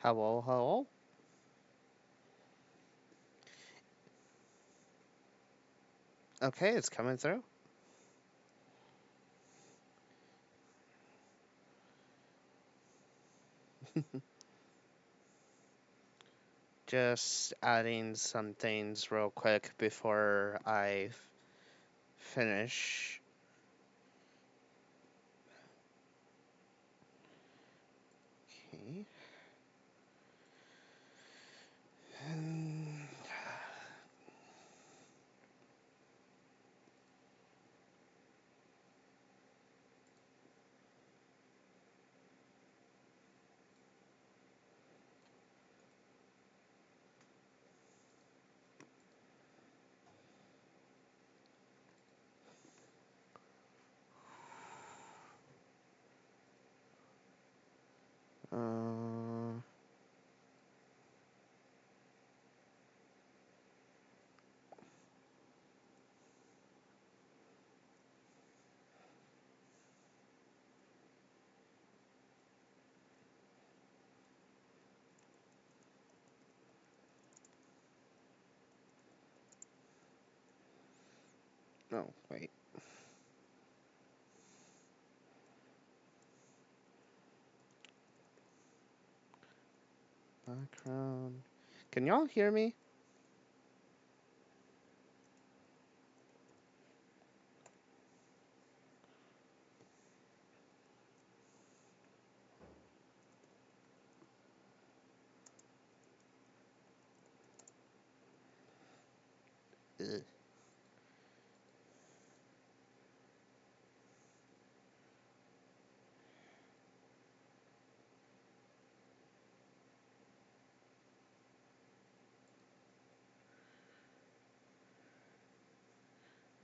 Hello, hello. Okay, it's coming through. Just adding some things real quick before I finish. Okay. And, uh, oh, wait. Background. Can y'all hear me? Ugh.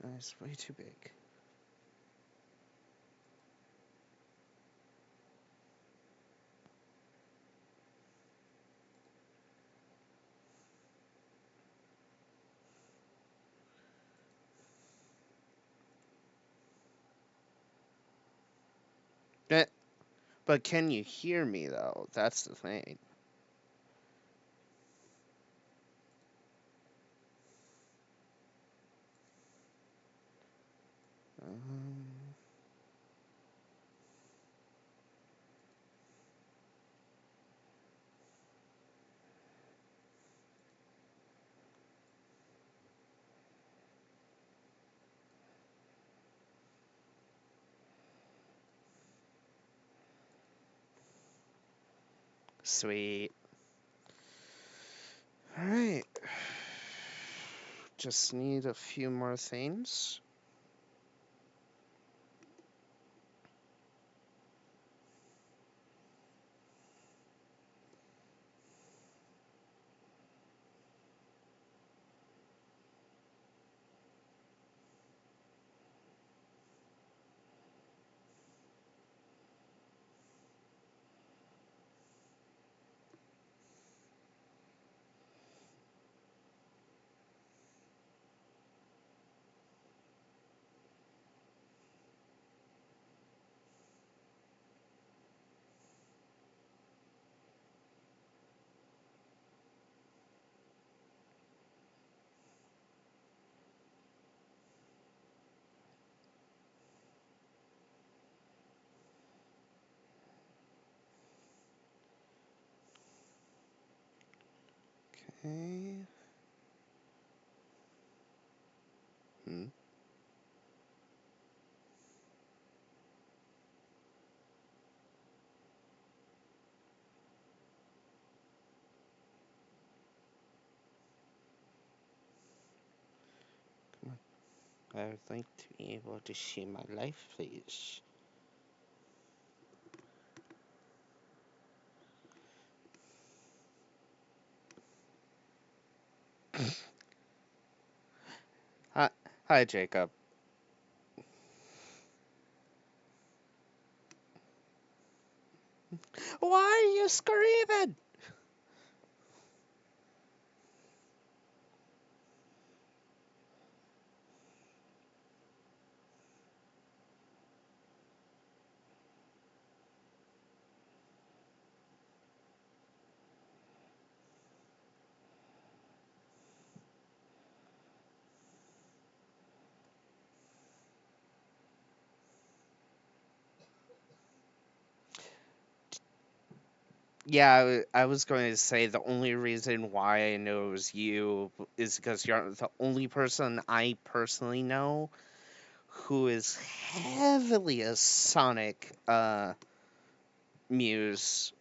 That's way too big. Eh, But can you hear me, though? That's the thing. Um, Sweet. Alright. Just need a few more things. Okay. Hmm. I would like to be able to see my life, please. Hi, hi, Jacob. Why are you screaming? Yeah, I was going to say the only reason why I know it was you is because you're the only person I personally know who is heavily a Sonic muse.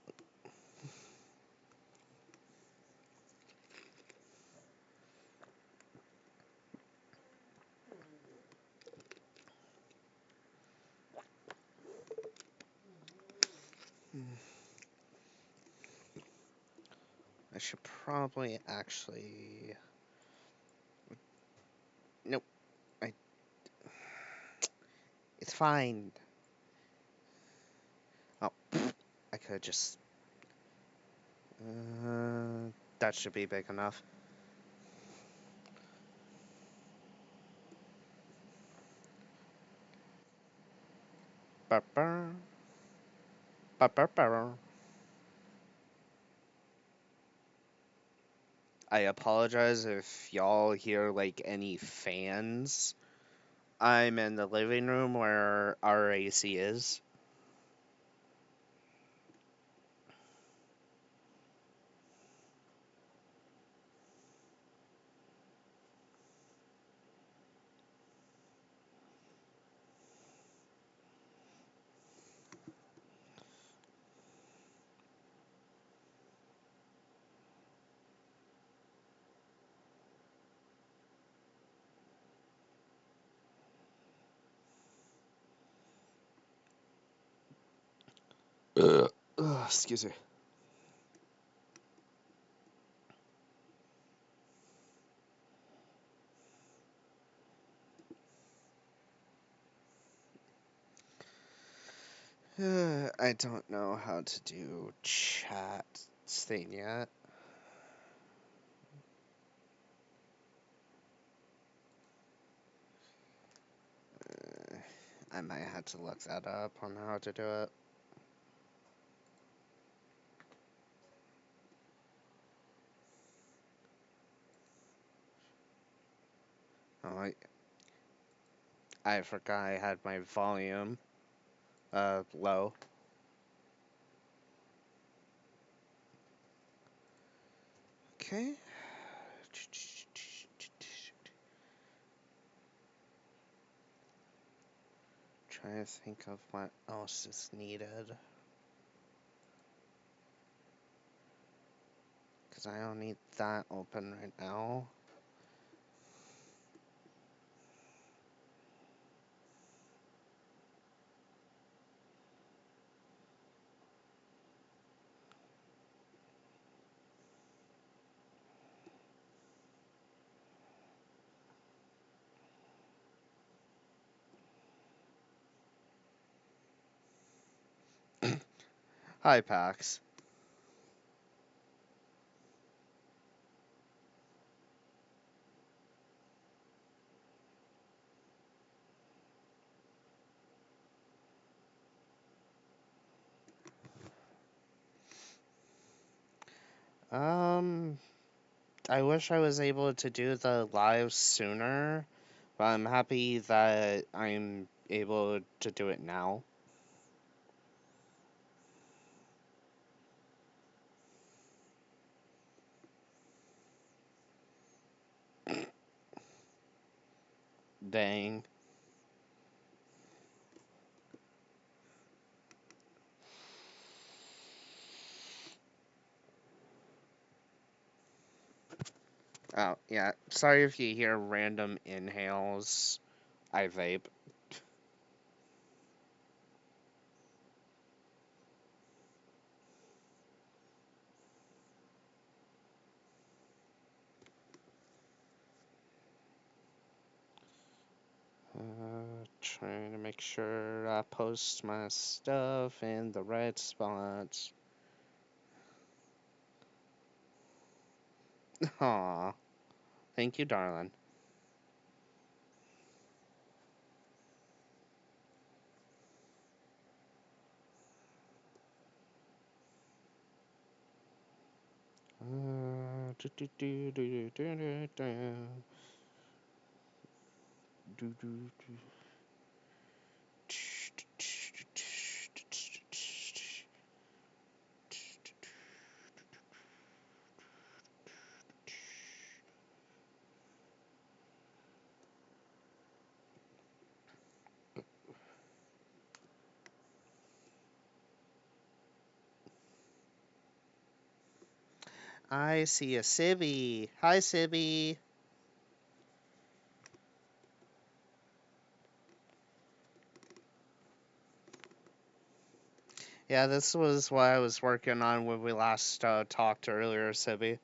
I should probably actually. Nope. I. It's fine. Oh, I could just. That should be big enough. Ba-ba. Ba-ba-ba. I apologize if y'all hear like any fans. I'm in the living room where our AC is. Excuse me. I don't know how to do chat thing yet. I might have to look that up on how to do it. Oh, I forgot I had my volume low. Okay. Trying to think of what else is needed. Because I don't need that open right now. Hi, Pax. Um, I wish I was able to do the live sooner, but I'm happy that I'm able to do it now. Dang. Oh, yeah. Sorry if you hear random inhales. I vape. Trying to make sure I post my stuff in the right spots. Aw. Thank you, darling. Do, do, do, do, do, do, do. Do, do, do. I see a Sibby. Hi, Sibby. Yeah, this was what I was working on when we last talked earlier, Sibby.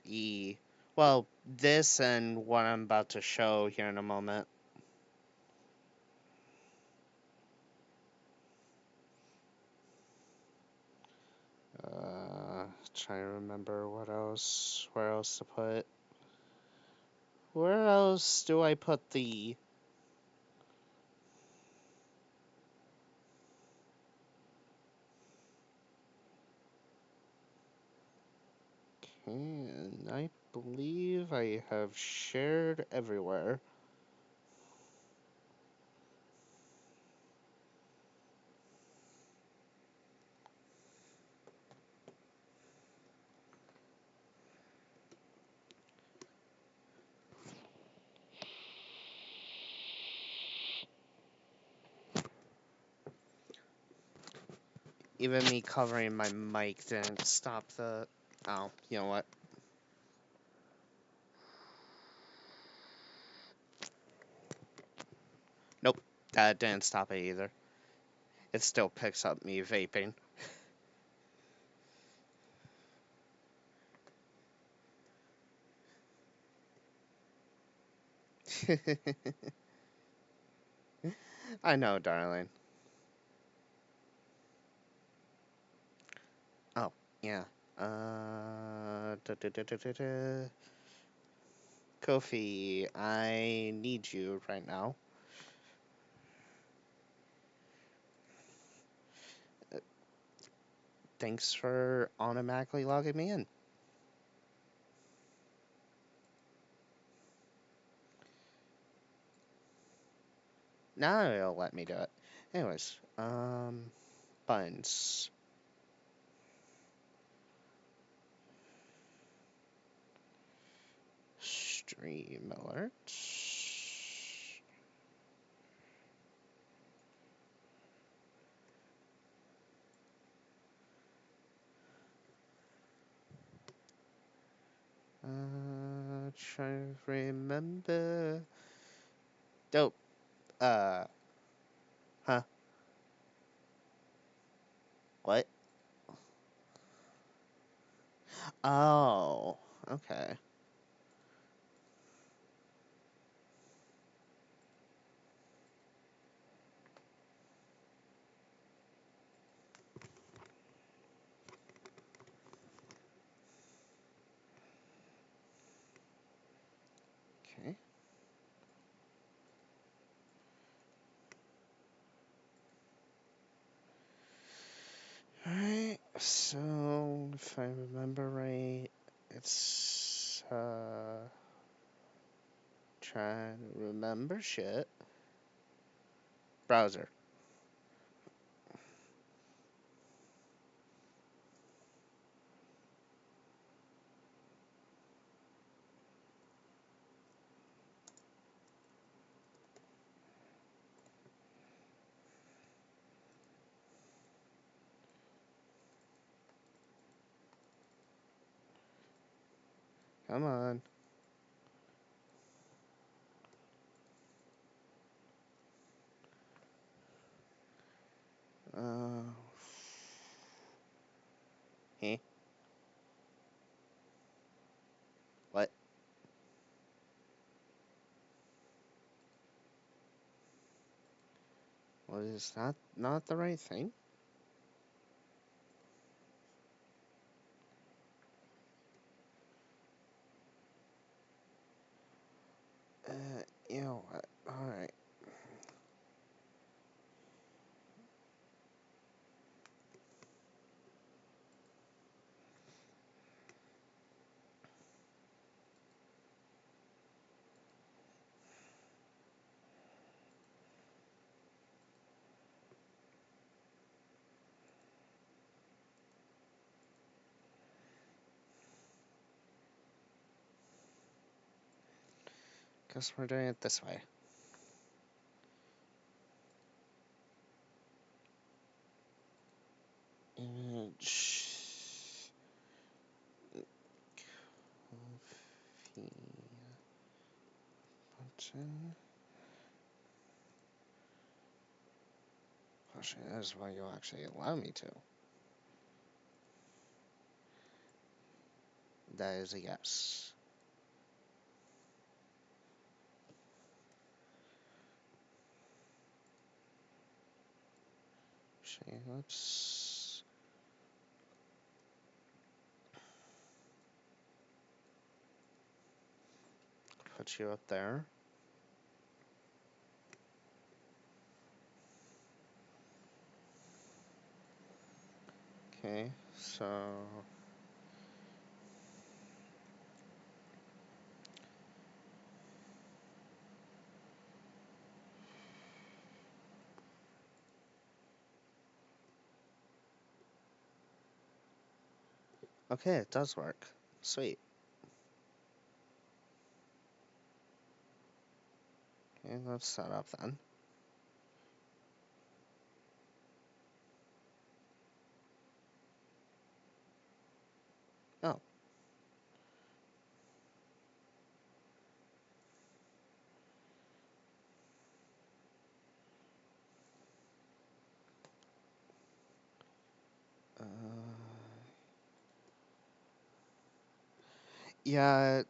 E. Well, this and what I'm about to show here in a moment. Trying to remember where else to put. Where else do I put the... And I believe I have shared everywhere. Even me covering my mic didn't stop the... Oh, you know what? Nope, that didn't stop it either. It still picks up me vaping. I know, darling. Oh, yeah. Kofi, I need you right now. Thanks for automatically logging me in. Now it'll let me do it. Anyways, buttons. Stream alerts. Trying to remember. Dope. Huh? What? Oh, okay. Okay. Alright, so if I remember right, it's trying to remember shit. Browser. Come on. Hey. What? What is that not the right thing? You know what? Alright. Guess we're doing it this way. Image. Coffee button. Question is why you'll actually allow me to. That is a yes. Actually, let's put you up there. Okay, so okay, it does work. Sweet. Okay, let's set up then. Oh. Yeah,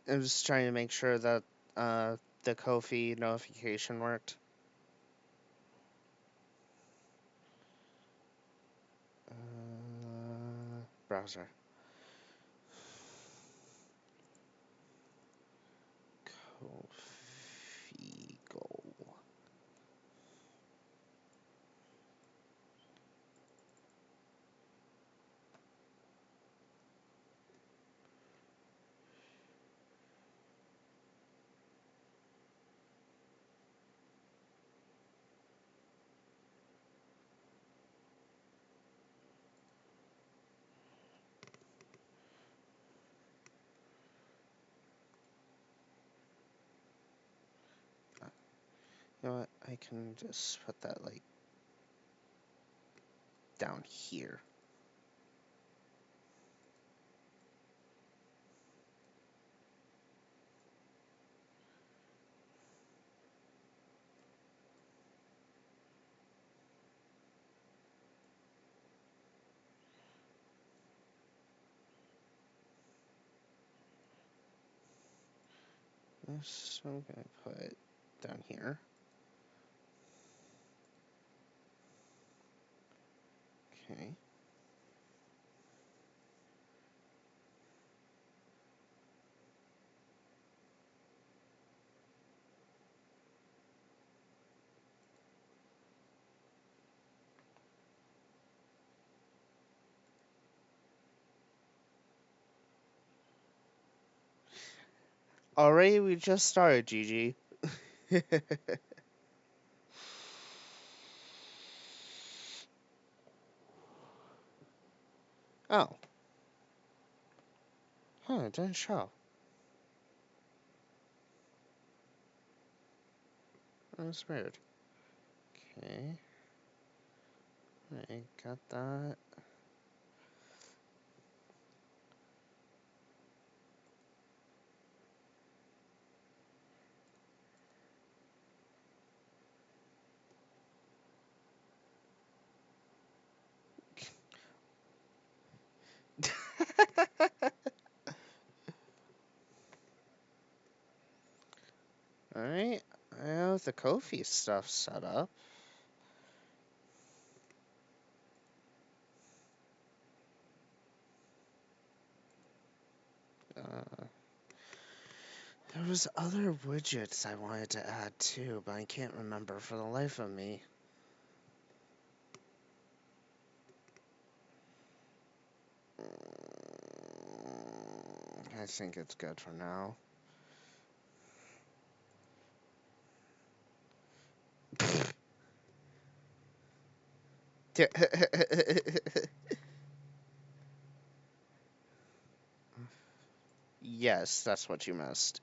I was trying to make sure that the Ko-fi notification worked. Browser. Ko-fi go. You know what? I can just put that like down here. So I'm gonna put down here. Okay. Already, we just started, GG. Oh. Huh, it didn't show. That's weird. Okay. I got that. Alright, I have the Ko-fi stuff set up. There was other widgets I wanted to add too, but I can't remember for the life of me. I think it's good for now. Yes, that's what you missed.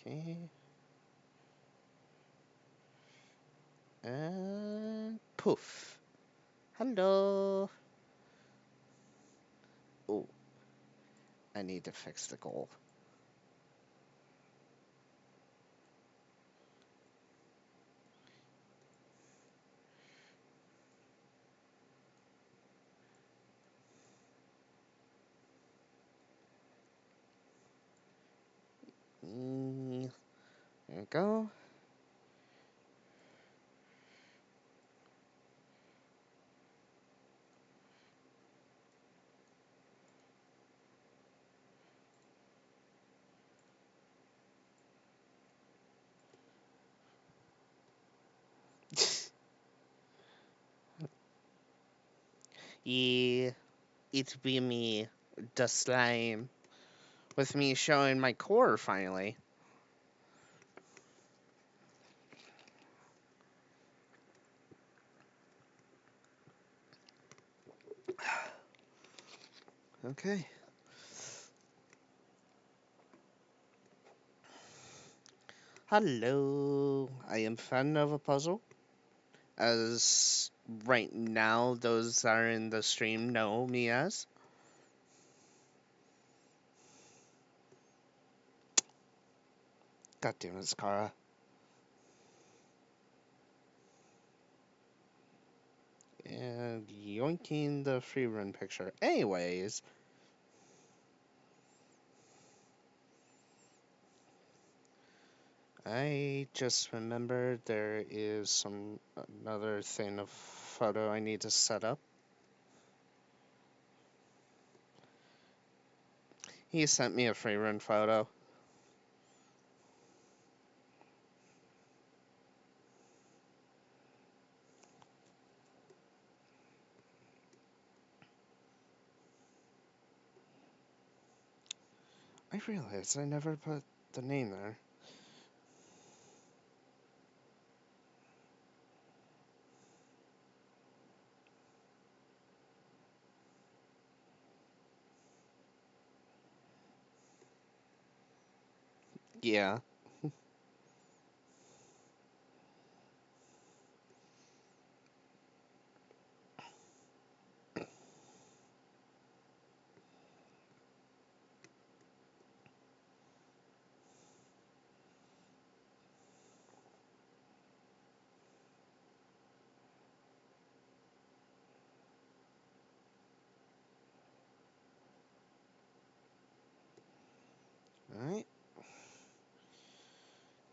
Okay. And poof. Hello. Oh, I need to fix the goal. There we go. Yeah, it be me, the slime, with me showing my core finally. Okay. Hello, I am Fen Novapuzzle. As right now, those are in the stream know me as. God damn it, Skara. And yoinking the free run picture. Anyways, I just remembered there is another thing of photo I need to set up. He sent me a free run photo. I realized I never put the name there. Yeah. Alright.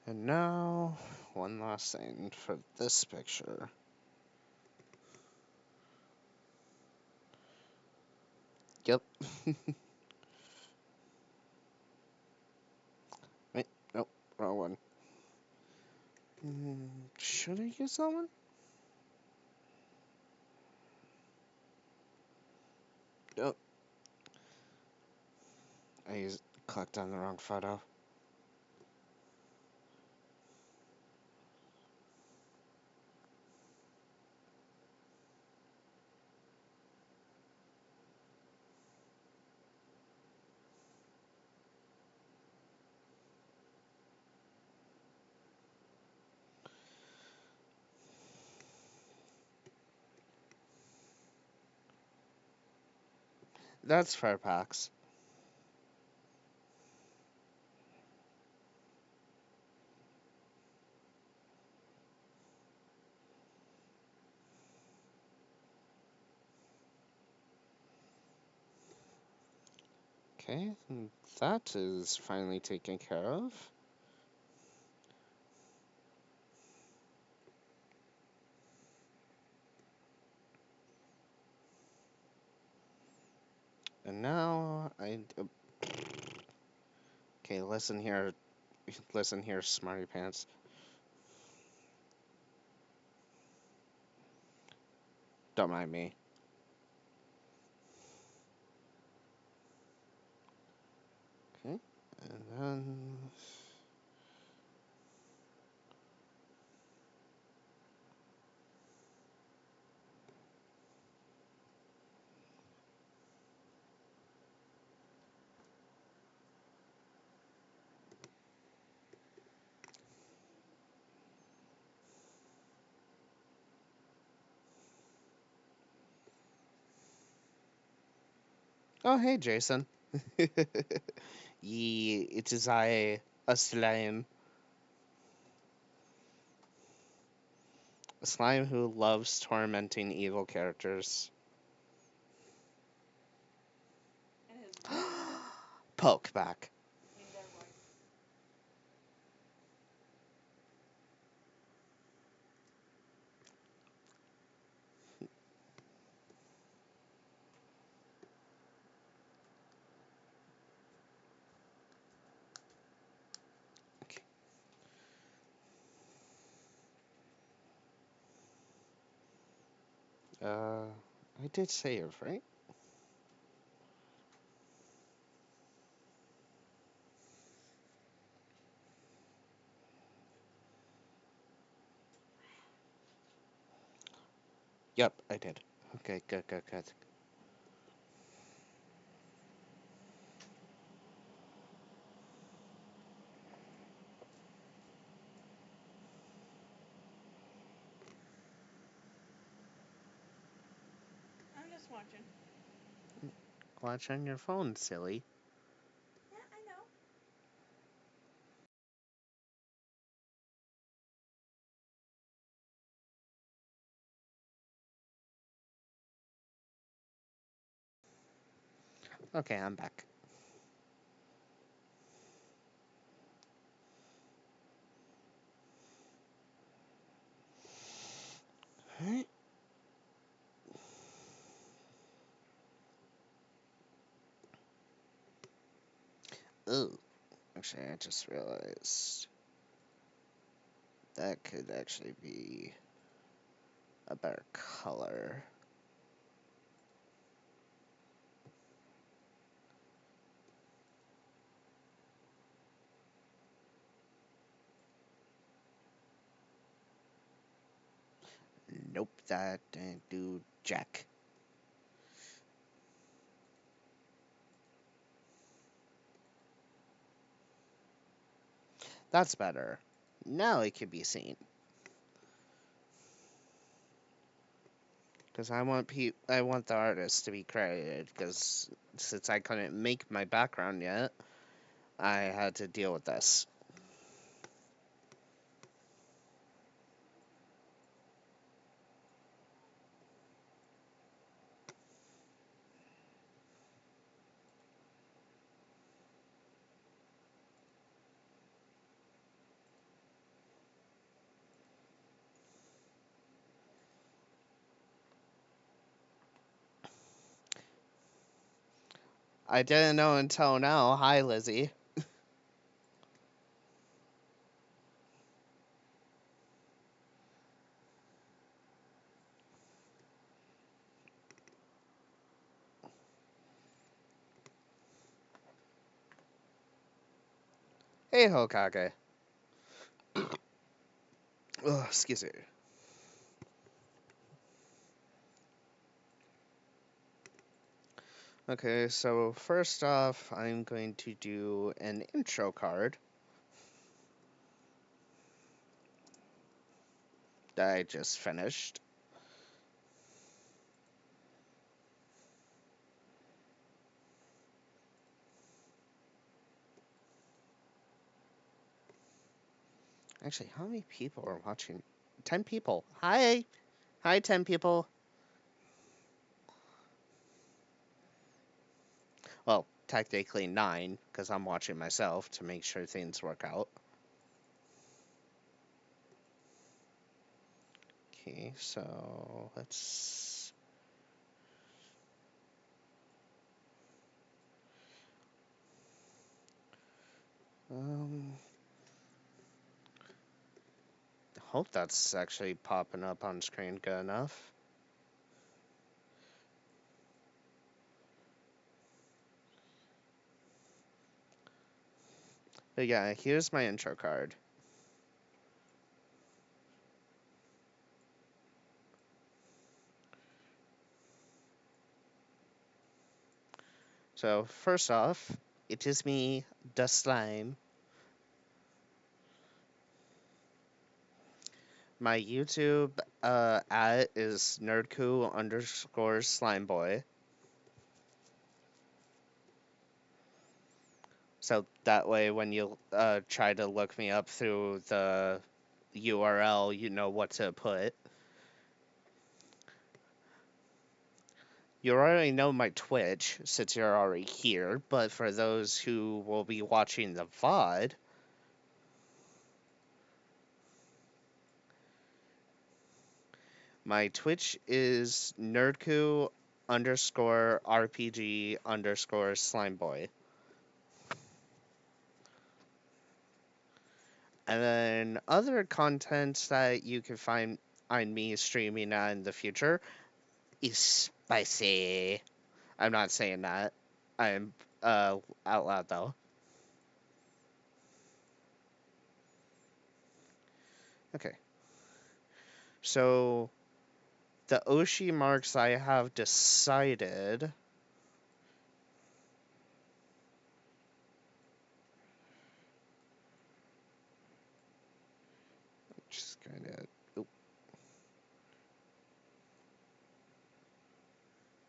And now, one last thing for this picture. Yep. Wait, nope, wrong one. Should I use that one? Nope. Clicked on the wrong photo. That's Firepax. Okay, that is finally taken care of. And now okay, listen here, smarty pants. Don't mind me. Okay, and then Oh, hey, Jason. It is I, a slime. A slime who loves tormenting evil characters. Poke back. Okay. I did save, right? Yep, I did. Okay, good, good, good. I'm just watching. Watch on your phone, silly. Yeah, I know. Okay, I'm back. Alright. Ooh, actually, I just realized that could actually be a better color. Nope, that didn't do jack. That's better. Now it can be seen. Because I want the artist to be credited. Because since I couldn't make my background yet, I had to deal with this. I didn't know until now. Hi, Lizzie. Hey, Hokage. Ugh, excuse me. Okay, so first off, I'm going to do an intro card that I just finished. Actually, how many people are watching? 10 people. Hi. Hi, 10 people. Well, technically 9, because I'm watching myself to make sure things work out. Okay, so let's. Um, hope that's actually popping up on screen good enough. But yeah, here's my intro card. So, first off, it is me, the slime. My YouTube at is Nerdku underscore Slimeboi. So that way, when you try to look me up through the URL, you know what to put. You already know my Twitch, since you're already here, but for those who will be watching the VOD, my Twitch is Nerdku _ RPG _ Slimeboi. And then other content that you can find on me streaming in the future is spicy. I'm not saying that. I'm out loud though. Okay. So the Oshi marks I have decided. Just kind of. Oh,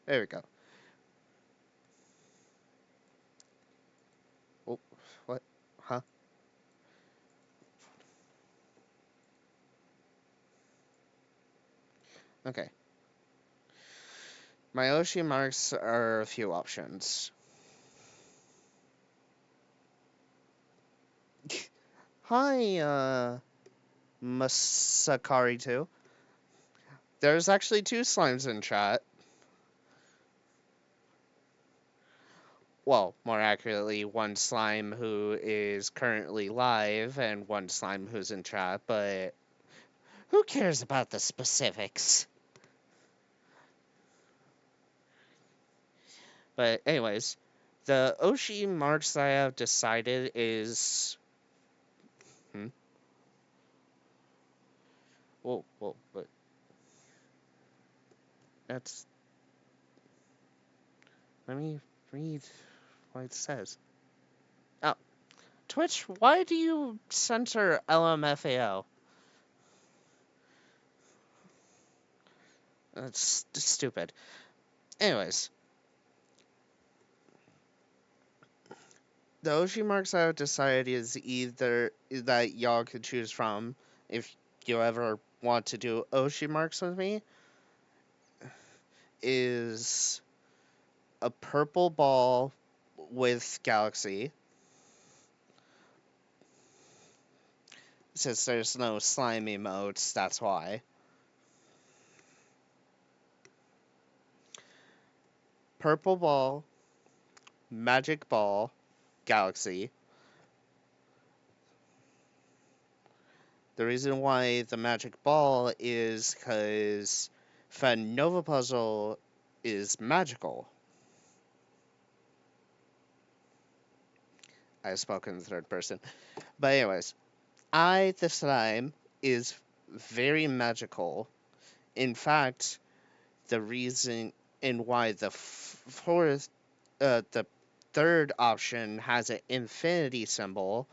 there we go. Oh, what? Huh? Okay. My Oshi marks are a few options. Hi, Masakari 2. There's actually 2 slimes in chat. Well, more accurately, 1 slime who is currently live and 1 slime who's in chat, but who cares about the specifics? But anyways, the Oshi marks I have decided is... Whoa, but... That's... Let me read what it says. Oh, Twitch, why do you censor LMFAO? That's stupid. Anyways, the Oshi marks I have decided is either that y'all could choose from if you ever want to do Oshi marks with me, is a purple ball with galaxy. Since there's no slime emotes, that's why. Purple ball, magic ball, galaxy. The reason why the magic ball is because Fen Novapuzzle is magical. I spoke in the third person. But anyways, the slime, is very magical. In fact, the reason and why the the third option has an infinity symbol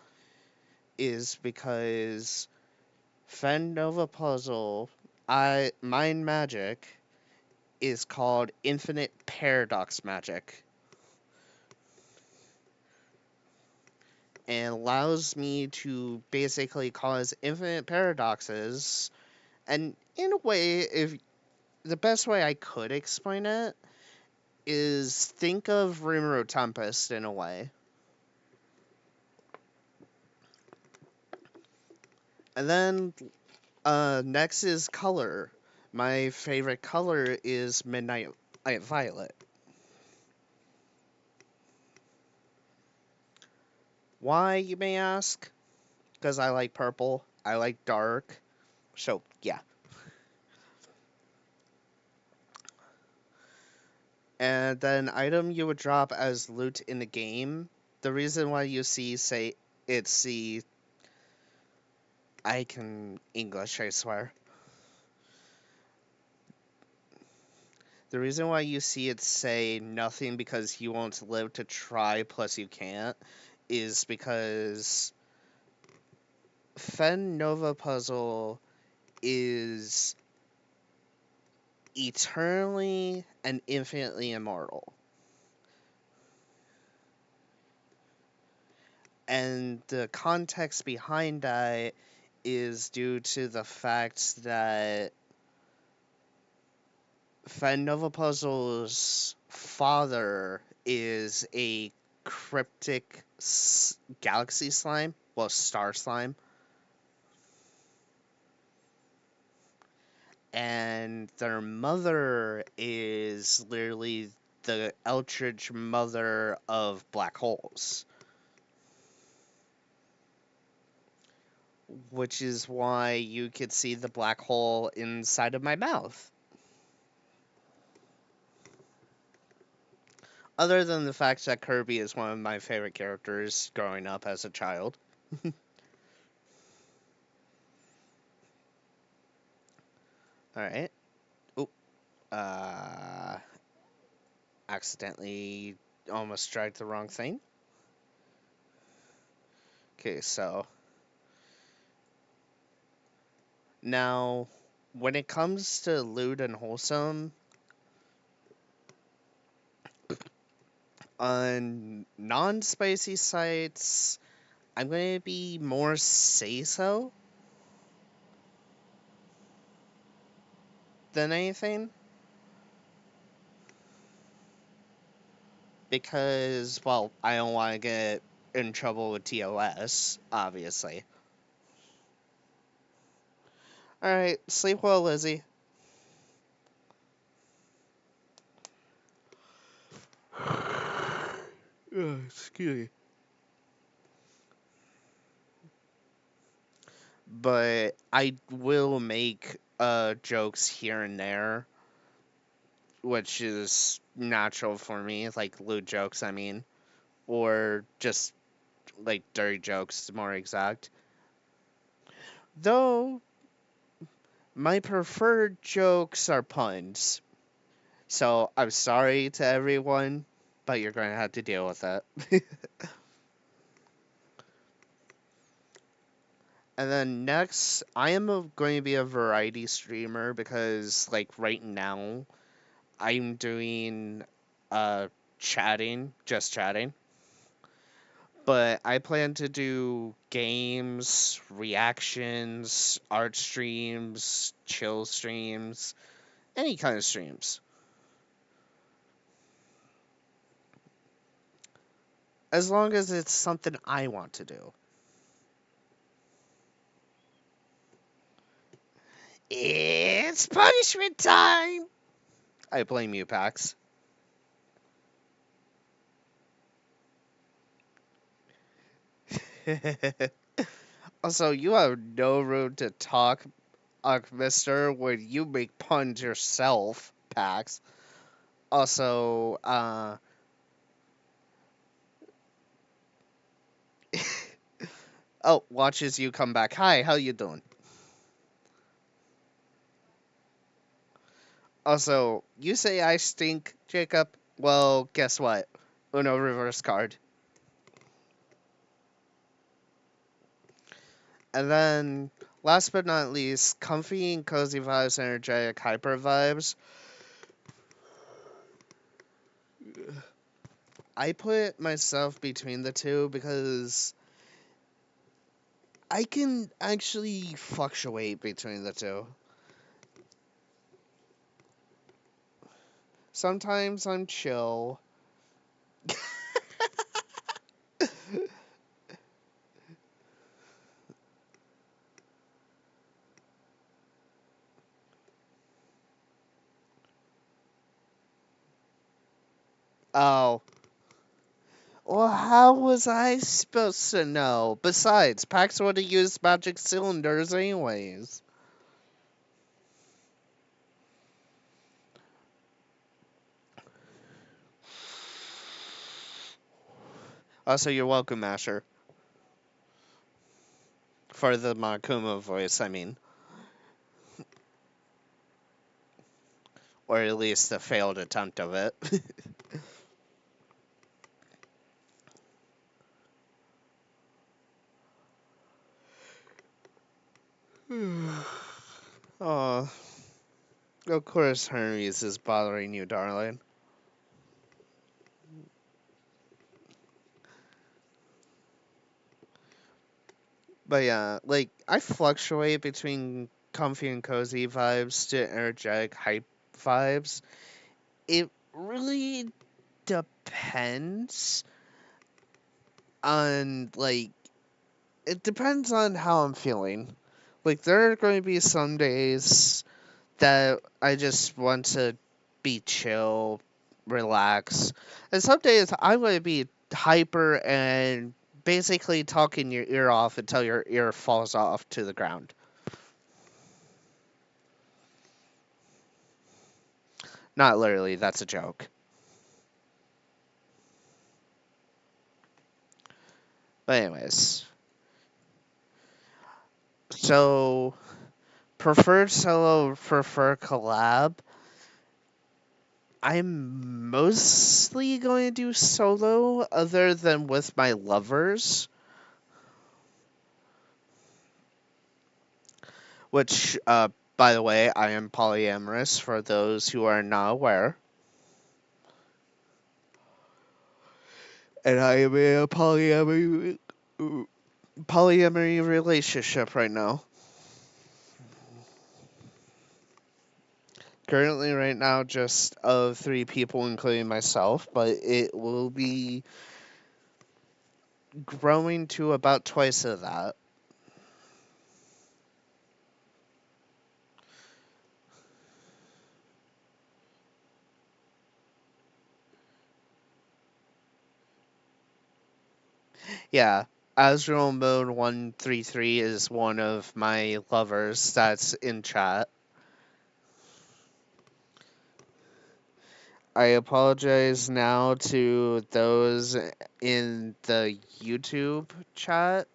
is because Fen Novapuzzle, Mind Magic, is called Infinite Paradox Magic, and allows me to basically cause infinite paradoxes. And in a way, if the best way I could explain it is think of Rimuru Tempest in a way. And then next is color. My favorite color is Midnight Violet. Why, you may ask? Because I like purple. I like dark. So, yeah. And then item you would drop as loot in the game. The reason why you see, say, it's the... I can English, I swear. The reason why you see it say nothing because you won't live to try plus you can't is because Fen Novapuzzle is eternally and infinitely immortal. And the context behind that is due to the fact that Fen Novapuzzle's father is a cryptic galaxy slime, well, star slime, and their mother is literally the Eldritch mother of black holes, which is why you could see the black hole inside of my mouth. Other than the fact that Kirby is one of my favorite characters growing up as a child. Alright. Oh, uh, accidentally almost dragged the wrong thing. Okay, so now when it comes to lewd and wholesome, on non-spicy sites, I'm gonna be more say-so than anything. Because, well, I don't want to get in trouble with TOS, obviously. Alright, sleep well, Lizzie. Excuse me. But I will make jokes here and there, which is natural for me, like lewd jokes, I mean, or just like dirty jokes, to be more exact. Though my preferred jokes are puns. So I'm sorry to everyone, but you're going to have to deal with it. And then next, I am going to be a variety streamer because, like, right now, I'm doing chatting, just chatting. But I plan to do games, reactions, art streams, chill streams, any kind of streams. As long as it's something I want to do. It's punishment time! I blame you, Pax. Also, you have no room to talk, mister, when you make puns yourself, Pax. Also, oh, watch as you come back. Hi, how you doing? Also, you say I stink, Jacob? Well, guess what? Uno reverse card. And then, last but not least, comfy and cozy vibes, energetic hyper vibes. I put myself between the two because I can actually fluctuate between the two. Sometimes I'm chill. Oh. Well, how was I supposed to know? Besides, Pax would have used magic cylinders anyways. Also, you're welcome, Asher. For the Makuma voice, I mean. Or at least the failed attempt of it. Oh, of course Hermes is bothering you, darling. But yeah, like I fluctuate between comfy and cozy vibes to energetic hype vibes. It really depends on like it depends on how I'm feeling. Like there are going to be some days that I just want to be chill, relax. And some days I'm going to be hyper and basically talking your ear off until your ear falls off to the ground. Not literally, that's a joke. But anyways, so preferred solo, prefer collab. I'm mostly going to do solo, other than with my lovers, which, by the way, I am polyamorous for those who are not aware. And I am in a polyamory relationship right now. Currently, right now, just of three people, including myself, but it will be growing to about twice of that. Yeah, Azrael Mode 133 is one of my lovers that's in chat. I apologize now to those in the YouTube chat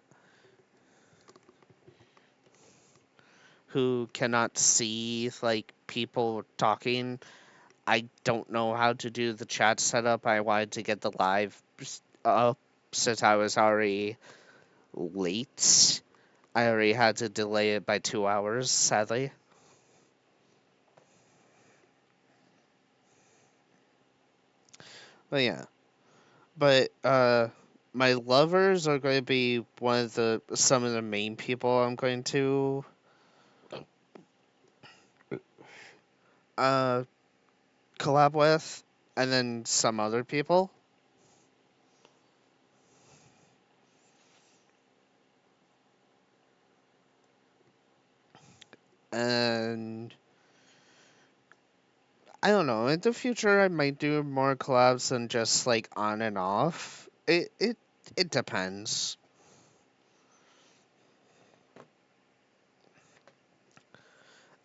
who cannot see like people talking. I don't know how to do the chat setup. I wanted to get the live up since I was already late. I already had to delay it by 2 hours, sadly. But yeah. But my lovers are going to be one of the some of the main people I'm going to uh collab with, and then some other people. And I don't know. In the future, I might do more collabs than just like on and off. It depends.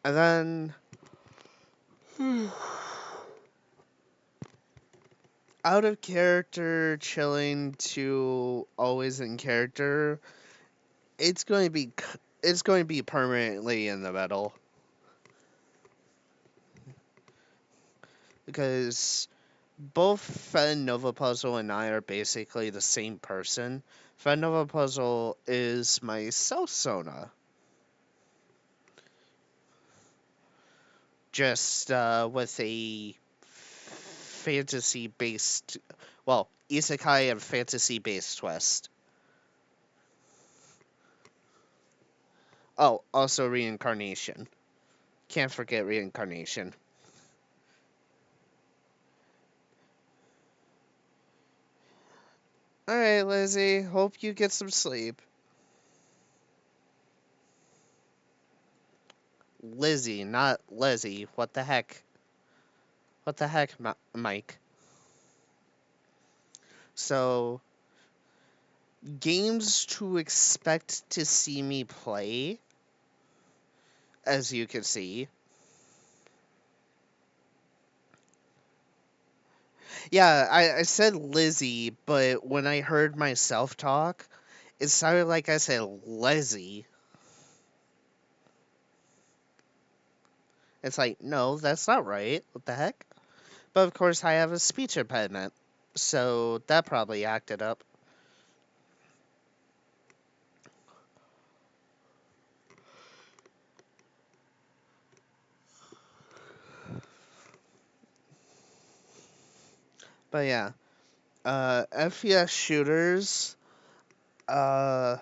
And then out of character, chilling to always in character, it's going to be it's going to be permanently in the middle because both Fen Novapuzzle and I are basically the same person. Fen Novapuzzle is my self Sona, just with a fantasy based, well, isekai and fantasy based twist. Oh, also reincarnation. Can't forget reincarnation. Alright, Lizzie, hope you get some sleep. Lizzie, not Lizzie. What the heck? What the heck, Mike? So, games to expect to see me play, as you can see. Yeah, I said Lizzie, but when I heard myself talk, it sounded like I said Lizzie. It's like, no, that's not right. What the heck? But of course, I have a speech impediment, so that probably acted up. But yeah, FPS shooters. Uh,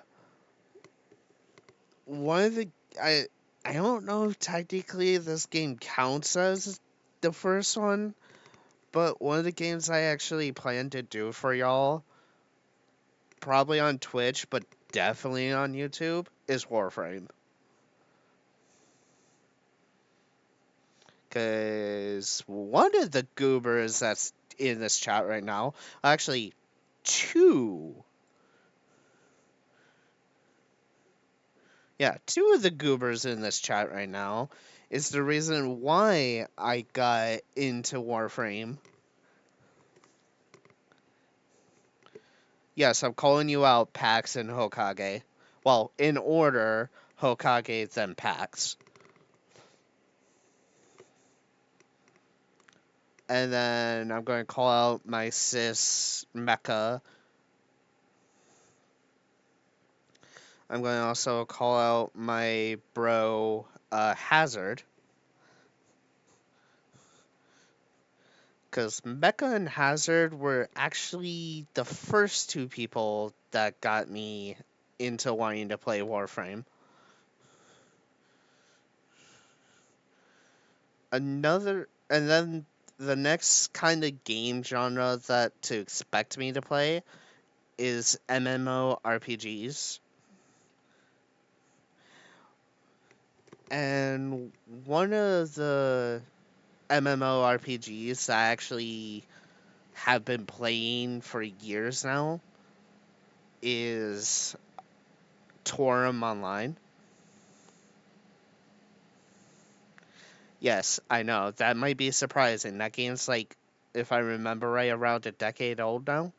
one of the I don't know if technically this game counts as the first one, but one of the games I actually plan to do for y'all, probably on Twitch, but definitely on YouTube, is Warframe. Because one of the goobers that's in this chat right now, actually, two. Yeah, two of the goobers in this chat right now is the reason why I got into Warframe. Yes, I'm calling you out, Pax and Hokage. Well, in order, Hokage, then Pax. And then I'm going to call out my sis, Mecha. I'm going to also call out my bro, Hazard. Because Mecha and Hazard were actually the first two people that got me into wanting to play Warframe. And then the next kind of game genre that to expect me to play is MMORPGs. And one of the MMORPGs that I actually have been playing for years now is Torum Online. Yes, I know. That might be surprising. That game's like, if I remember right, around a decade old now.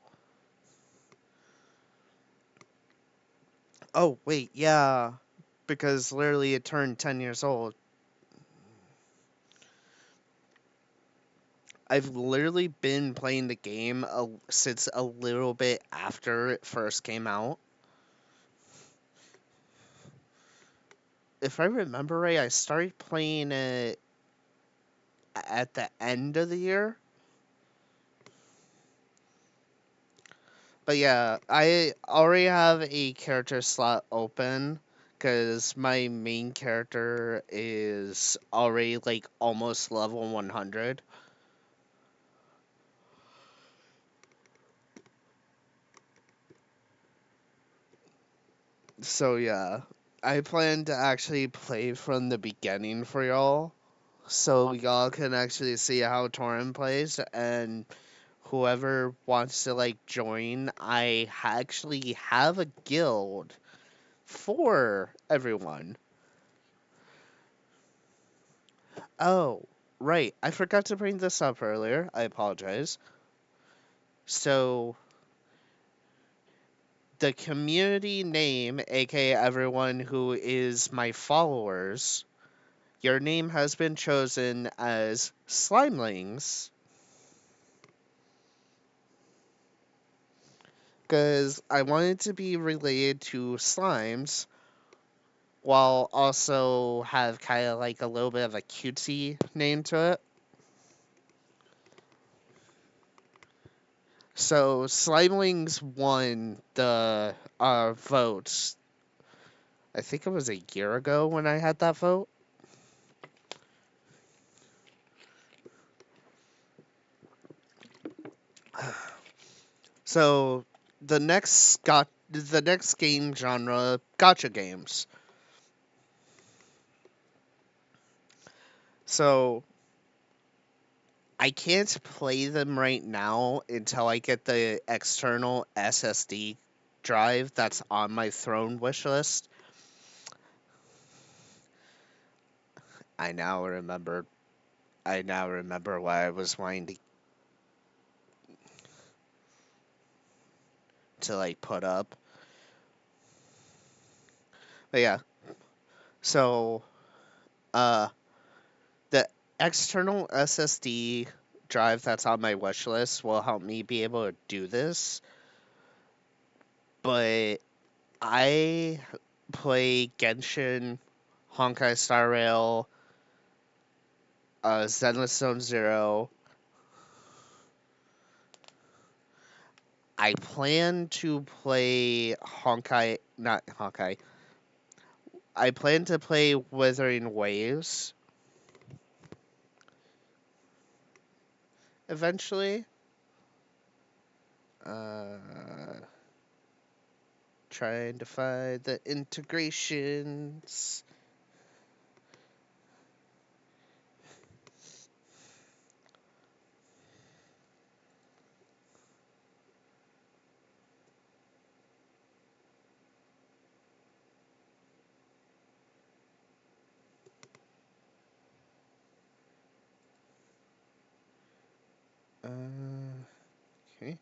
Oh, wait, yeah. Because literally it turned 10 years old. I've literally been playing the game since a little bit after it first came out. If I remember right, I started playing it at the end of the year. But yeah, I already have a character slot open because my main character is already like almost level 100. So yeah, I plan to actually play from the beginning for y'all. So y'all can actually see how Torin plays, and whoever wants to like join, actually have a guild for everyone. Oh, right. I forgot to bring this up earlier. I apologize. So, the community name, aka everyone who is my followers, your name has been chosen as Slimelings. Because I wanted to be related to slimes while also have kind of like a little bit of a cutesy name to it. So Slimelings won the votes. I think it was a year ago when I had that vote. So the next game genre, gotcha games. So I can't play them right now until I get the external SSD drive that's on my throne wish list. I now remember. I now remember why I was wanting to like put up. But yeah, so uh, the external SSD drive that's on my wish list will help me be able to do this. But I play Genshin, Honkai Star Rail, Zenless Zone Zero. I plan to play Honkai, not Honkai. I plan to play Wuthering Waves eventually. Trying to find the integrations. Okay.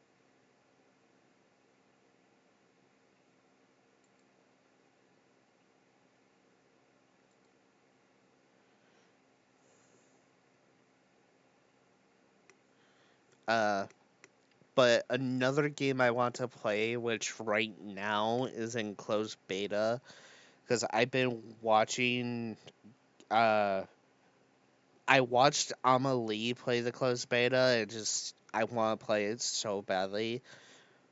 Uh, but another game I want to play, which right now is in closed beta, because I've been watching. Uh, I watched Amelie play the closed beta, and just I want to play it so badly,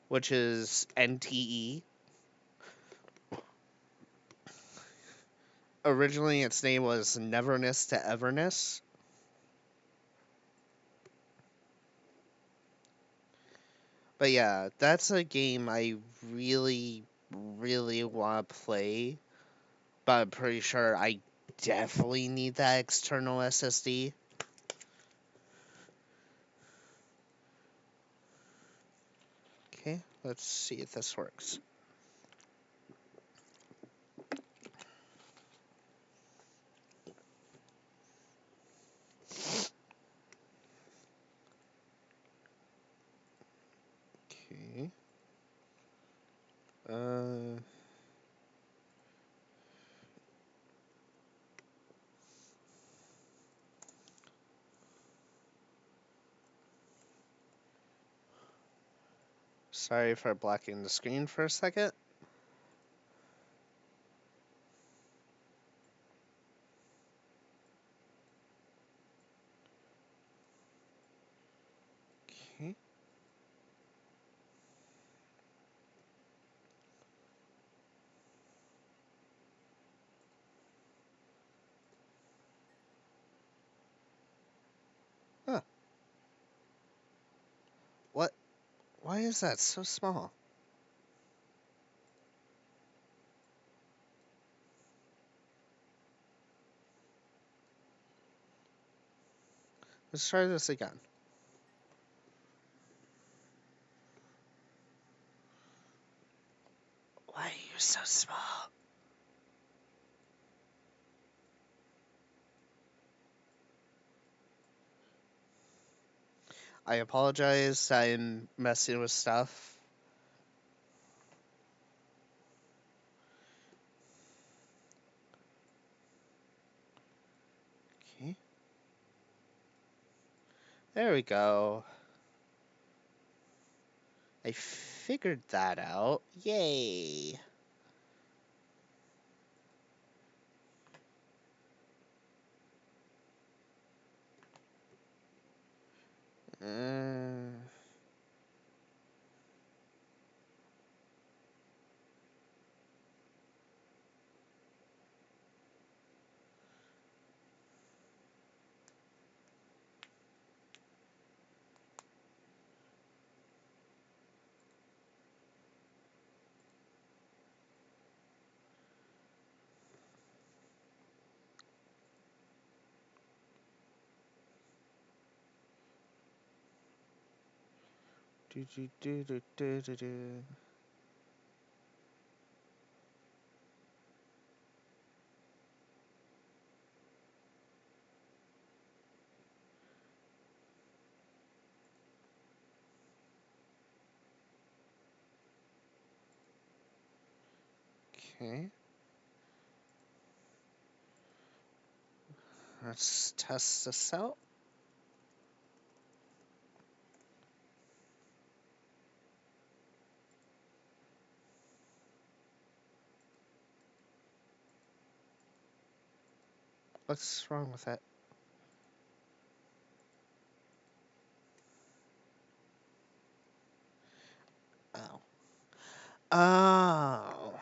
which is NTE. Originally, its name was Neverness to Everness. But yeah, that's a game I really, really want to play. But I'm pretty sure I definitely need that external SSD. Okay, let's see if this works. Okay. Uh. Sorry for blocking the screen for a second. Okay. Huh. What? Why is that so small? Let's try this again. Why are you so small? I apologize. I'm messing with stuff. Okay. There we go. I figured that out. Yay. Uh, do, do, do, do, do, do, do. Okay. Let's test this out. What's wrong with it? Oh. Oh.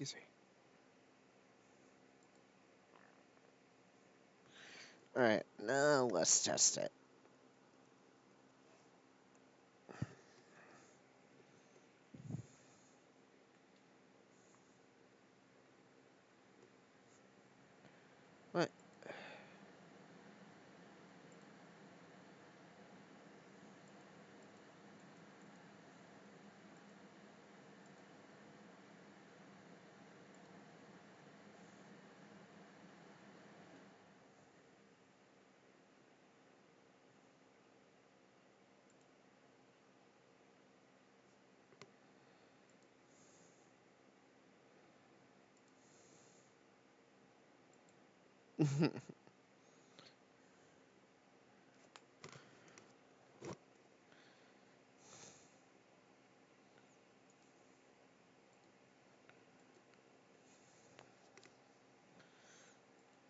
Excuse me. Alright, now let's test it. What?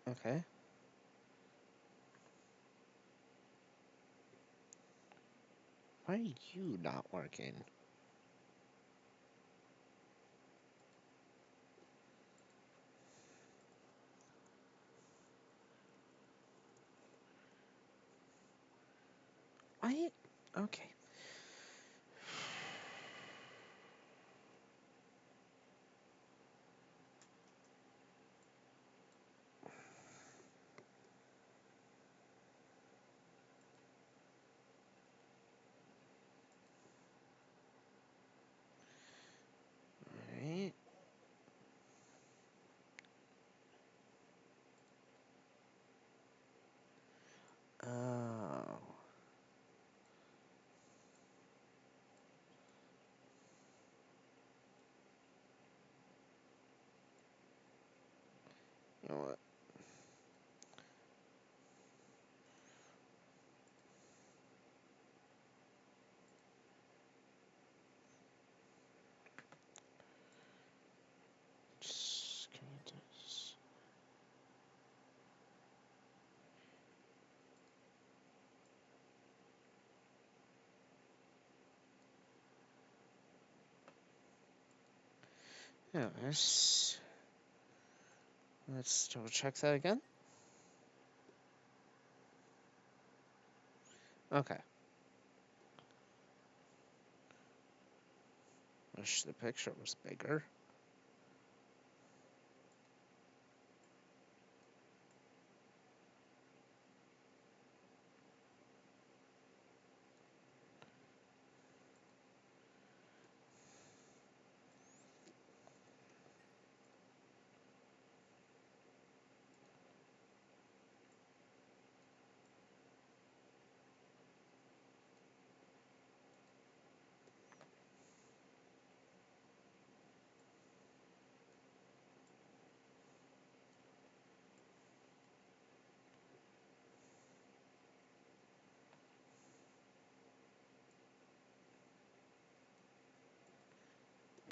Okay. Why are you not working? I. Okay. Alright. Oh. You know what? Just can you do this? Yeah, let's double check that again. Okay. Wish the picture was bigger.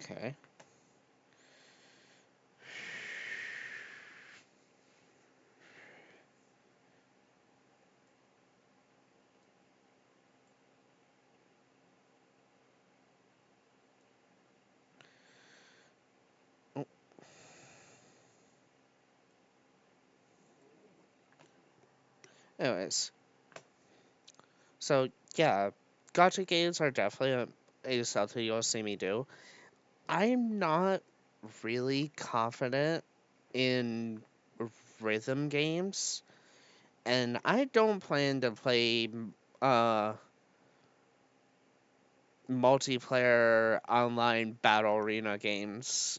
Okay. Oh, anyways, so yeah, gotcha games are definitely something you'll see me do. I'm not really confident in rhythm games, and I don't plan to play uh multiplayer online battle arena games.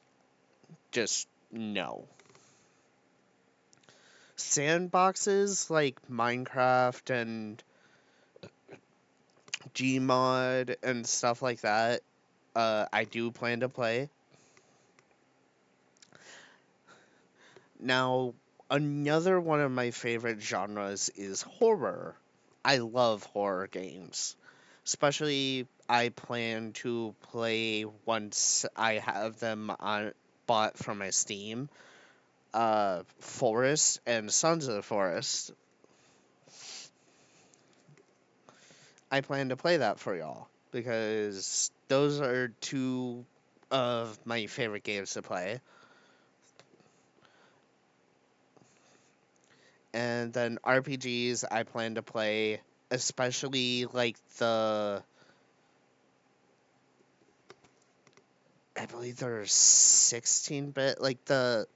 Just no. Sandboxes like Minecraft and Gmod and stuff like that, I do plan to play. Now, another one of my favorite genres is horror. I love horror games. Especially, I plan to play once I have them on bought from my Steam. Forest and Sons of the Forest. I plan to play that for y'all because those are two of my favorite games to play. And then RPGs I plan to play, especially like I believe there's 16-bit, like the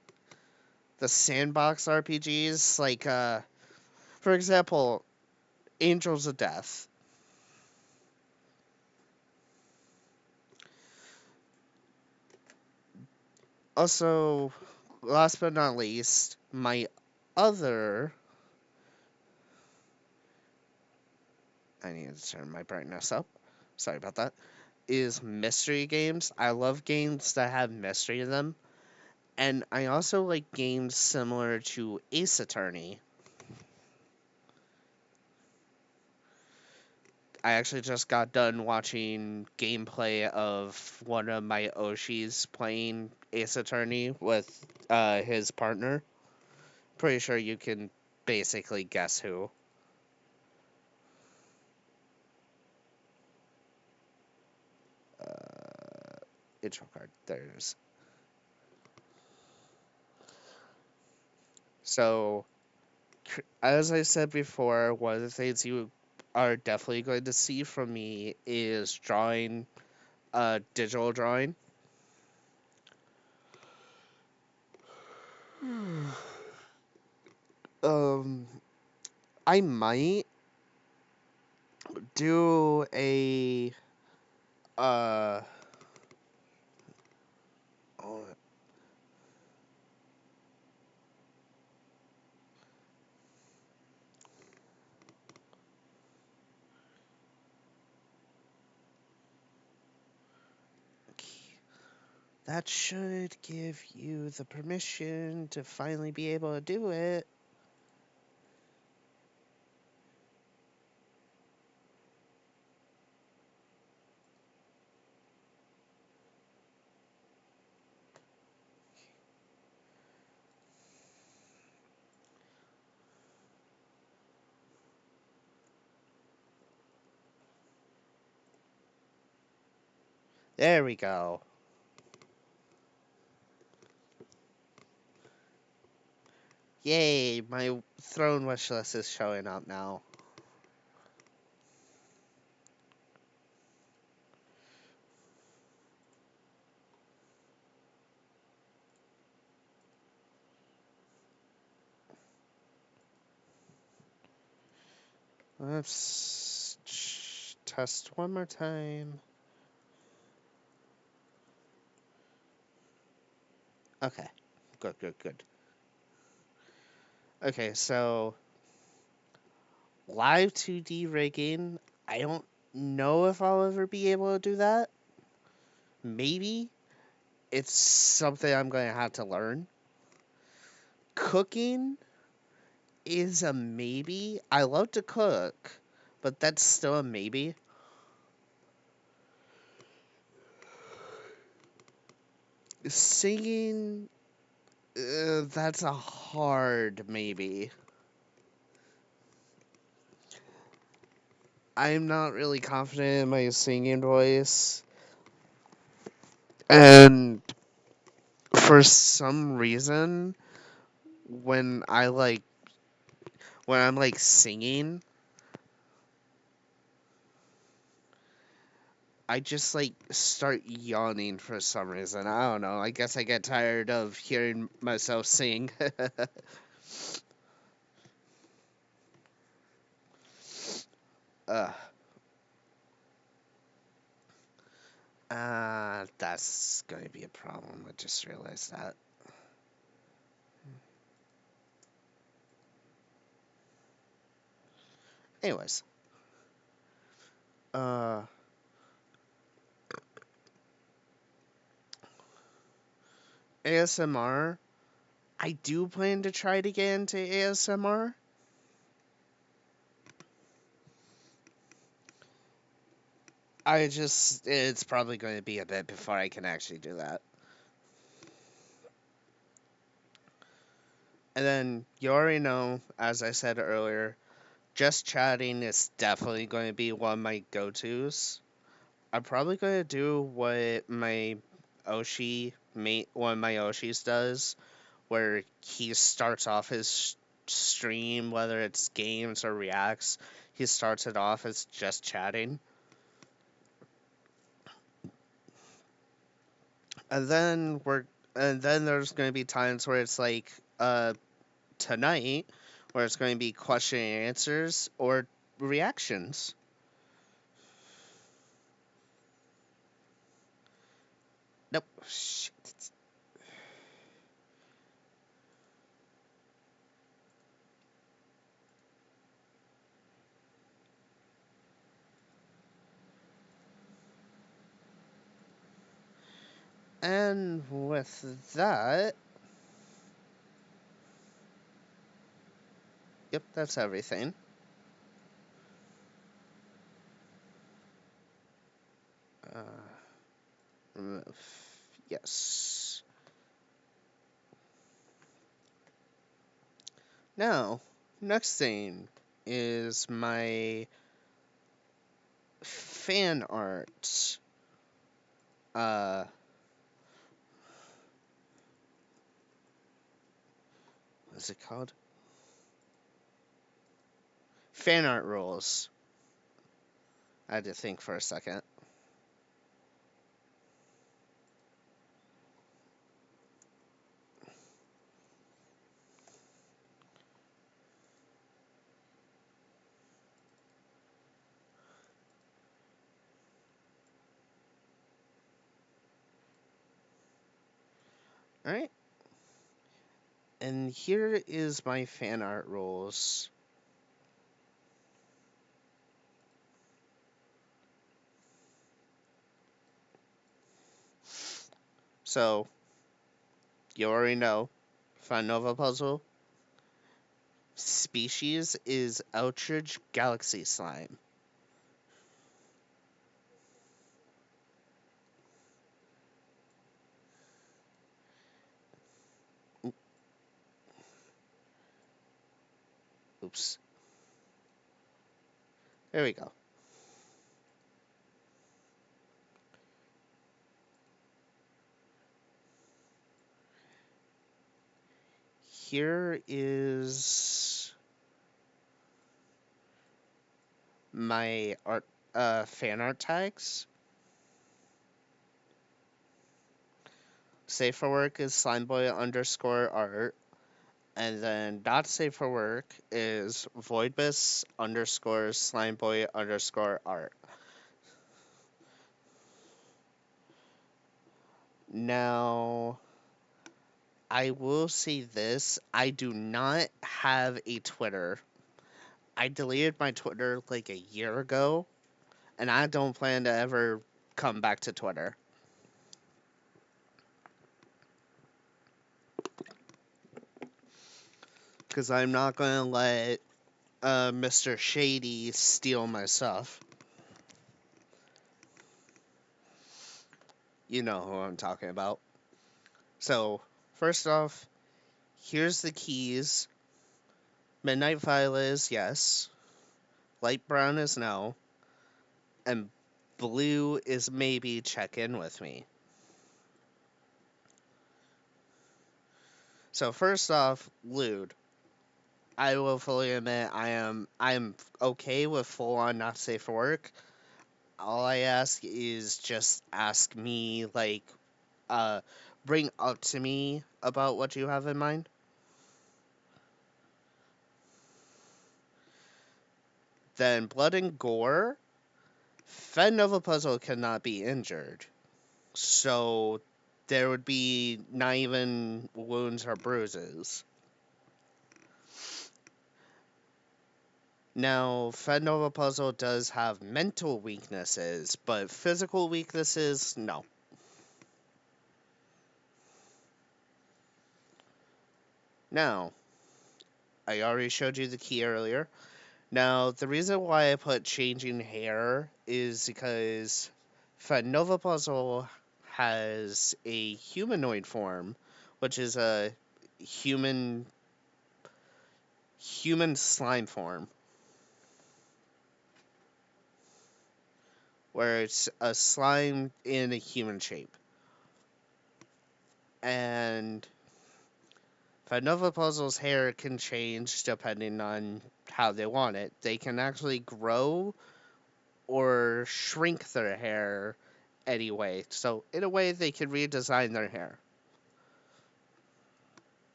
sandbox RPGs, like for example, Angels of Death. Also, last but not least, my other I need to turn my brightness up. Sorry about that. Is mystery games. I love games that have mystery in them. And I also like games similar to Ace Attorney. I actually just got done watching gameplay of one of my Oshis playing Ace Attorney with his partner. Pretty sure you can basically guess who. Intro card. There's. So, as I said before, one of the things you are definitely going to see from me is drawing, digital drawing. Um, I might do a uh oh, that should give you the permission to finally be able to do it. There we go. Yay, my throne wish list is showing up now. Let's test one more time. Okay, good, good, good. Okay, so live 2D rigging, I don't know if I'll ever be able to do that. Maybe. It's something I'm going to have to learn. Cooking is a maybe. I love to cook, but that's still a maybe. Singing, that's a hard maybe. I'm not really confident in my singing voice. And for some reason, when I like when I'm like singing, I just like start yawning for some reason. I don't know. I guess I get tired of hearing myself sing. uh, that's going to be a problem. I just realized that. Anyways, uh, ASMR. I do plan to try to get into ASMR. It's probably going to be a bit before I can actually do that. And then you already know, as I said earlier, just chatting is definitely going to be one of my go-tos. I'm probably going to do what my one of my Oshis does, where he starts off his stream, whether it's games or reacts, he starts it off as just chatting. And then there's going to be times where it's like tonight, where it's going to be question and answers or reactions. Nope. Shit. And with that, yep, that's everything. Uh, yes. Now, next thing is my fan art. Uh, what's it called? Fan art rules. I had to think for a second. All right. And here is my fan art rules. So, you already know. Fen Novapuzzle. Species is Outridge Galaxy Slime. Oops. There we go. Here is my art fan art tags. Safe for work is Slimeboi underscore art. And then not safe for work is voidbus underscore Slimeboi underscore art. Now, I will say this. I do not have a Twitter. I deleted my Twitter like a year ago, and I don't plan to ever come back to Twitter. Because I'm not going to let Mr. Shady steal my stuff. You know who I'm talking about. So, first off, here's the keys. Midnight Violet is yes. Light brown is no. And blue is maybe check in with me. So first off, lewd. I will fully admit I'm okay with full on not safe for work. All I ask is just ask me uh bring up to me about what you have in mind. Then blood and gore. Fen Novapuzzle cannot be injured. So there would be not even wounds or bruises. Now, Fen Novapuzzle does have mental weaknesses, but physical weaknesses, no. Now, I already showed you the key earlier. Now, the reason why I put changing hair is because Fen Novapuzzle has a humanoid form, which is a human slime form, where it's a slime in a human shape. And Fen Novapuzzle's hair can change depending on how they want it. They can actually grow or shrink their hair anyway. So in a way, they can redesign their hair.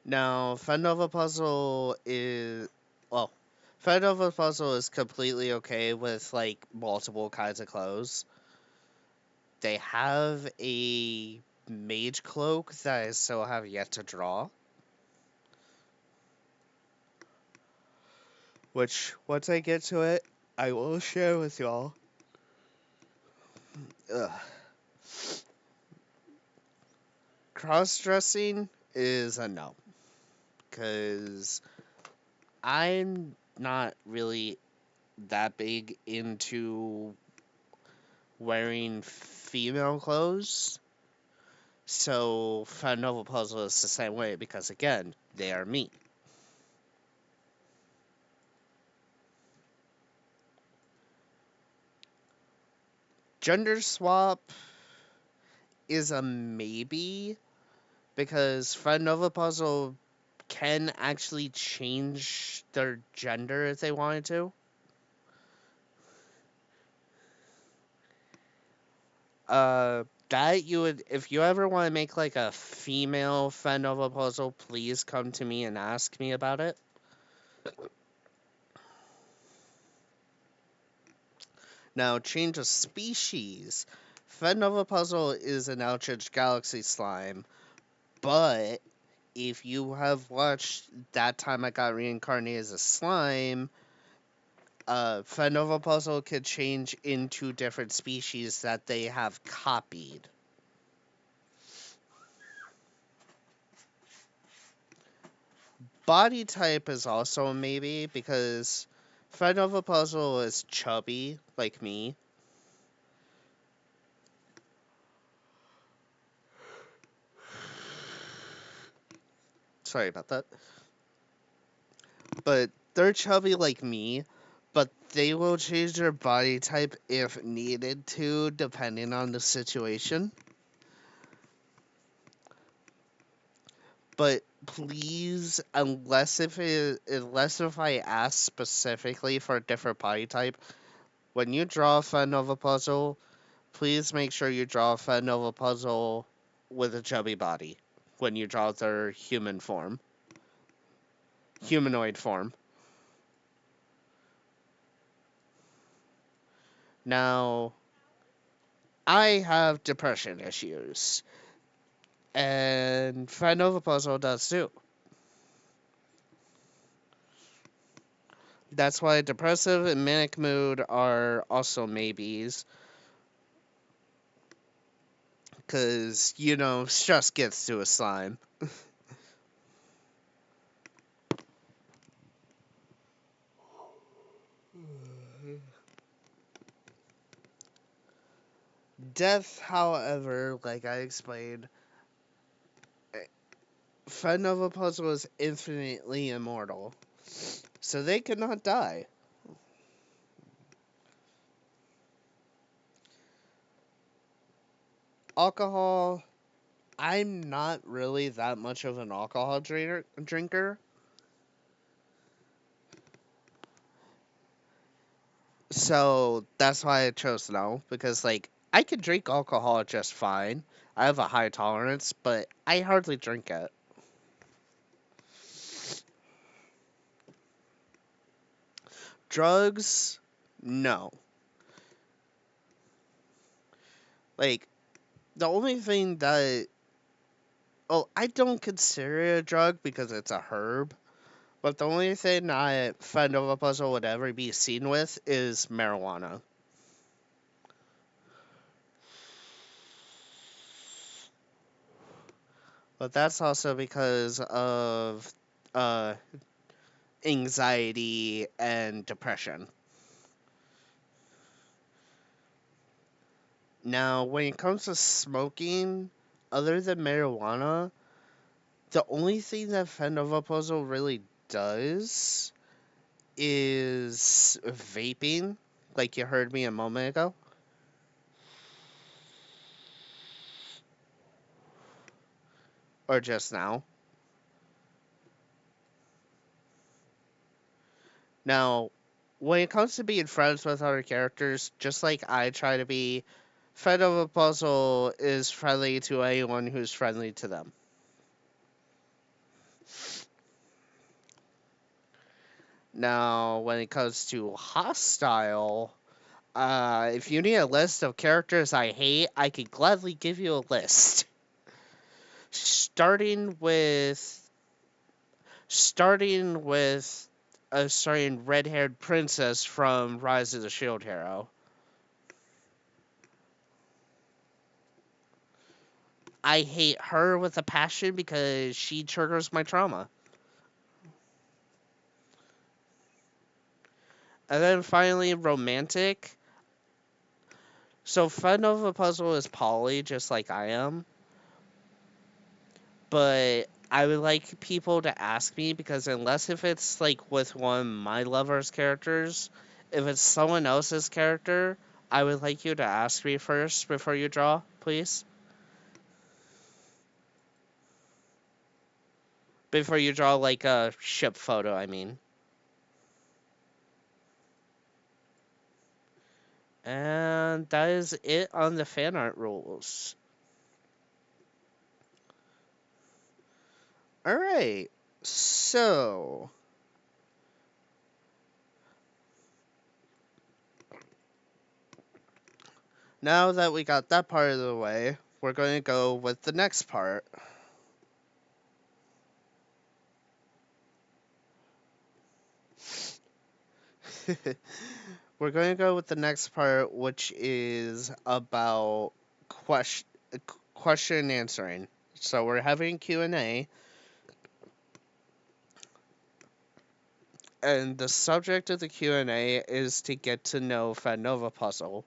Now, Fen Novapuzzle is well, Fen Novapuzzle is completely okay with like multiple kinds of clothes. They have a mage cloak that I still have yet to draw, which once I get to it, I will share with y'all. Ugh. Cross dressing is a no, because I'm not really that big into wearing female clothes. So Fun Novel Puzzle is the same way because again, they are me. Gender swap is a maybe because Fun Nova Puzzle can actually change their gender if they wanted to. That you would, if you ever want to make like a female Fen Nova Puzzle, please come to me and ask me about it. Now, change of species. Fen Nova Puzzle is an Outridge Galaxy slime, but if you have watched That Time I Got Reincarnated as a Slime, Fen Nova Puzzle could change into different species that they have copied. Body type is also a maybe because Fen Nova Puzzle is chubby, like me. Sorry about that. But they're chubby like me, but they will change their body type if needed to, depending on the situation. But please, unless if I ask specifically for a different body type, when you draw a Fen Nova puzzle, please make sure you draw a Fen Nova puzzle with a chubby body when you draw their humanoid form. Now, I have depression issues, and Fen Nova puzzle does too. That's why depressive and manic mood are also maybes. Because, stress gets to a slime. Death, however, like I explained, Fen Nova Puzzle is infinitely immortal. So they cannot die. Alcohol, I'm not really that much of an alcohol drinker. So that's why I chose no, because like I can drink alcohol just fine. I have a high tolerance, but I hardly drink it. Drugs, no. Like the only thing that I don't consider it a drug because it's a herb. But the only thing I Fend Nova Puzzle would ever be seen with is marijuana. But that's also because of uh, anxiety and depression. Now, when it comes to smoking, other than marijuana, the only thing that Fen Nova Puzzle really does is vaping, like you heard me a moment ago. Or just now? Now, when it comes to being friends with other characters, just like I try to be, Fen Novapuzzle is friendly to anyone who's friendly to them. Now, when it comes to hostile, if you need a list of characters I hate, I could gladly give you a list. Starting with starting with a certain red-haired princess from Rise of the Shield Hero. I hate her with a passion because she triggers my trauma. And then finally, romantic. So Fen Novapuzzle is poly, just like I am. But I would like people to ask me because unless if it's like with one of my lover's characters, if it's someone else's character, I would like you to ask me first before you draw, please. Before you draw like a ship photo, I mean. And that is it on the fan art rules. All right. So, now that we got that part of the way, we're going to go with the next part. We're going to go with the next part, which is about question and answering. So we're having Q&A, and the subject of the Q&A is to get to know Fen Novapuzzle.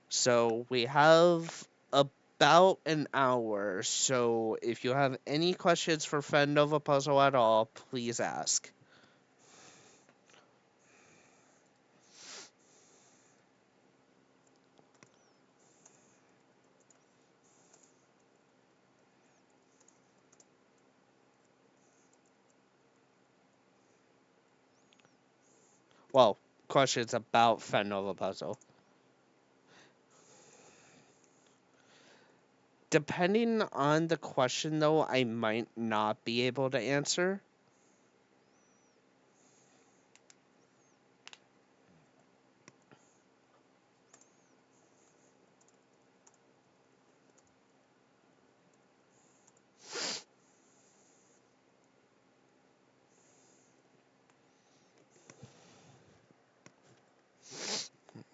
So we have about an hour. So if you have any questions for Fen Novapuzzle at all, please ask. Well, questions about Fen Novapuzzle. Depending on the question, though, I might not be able to answer.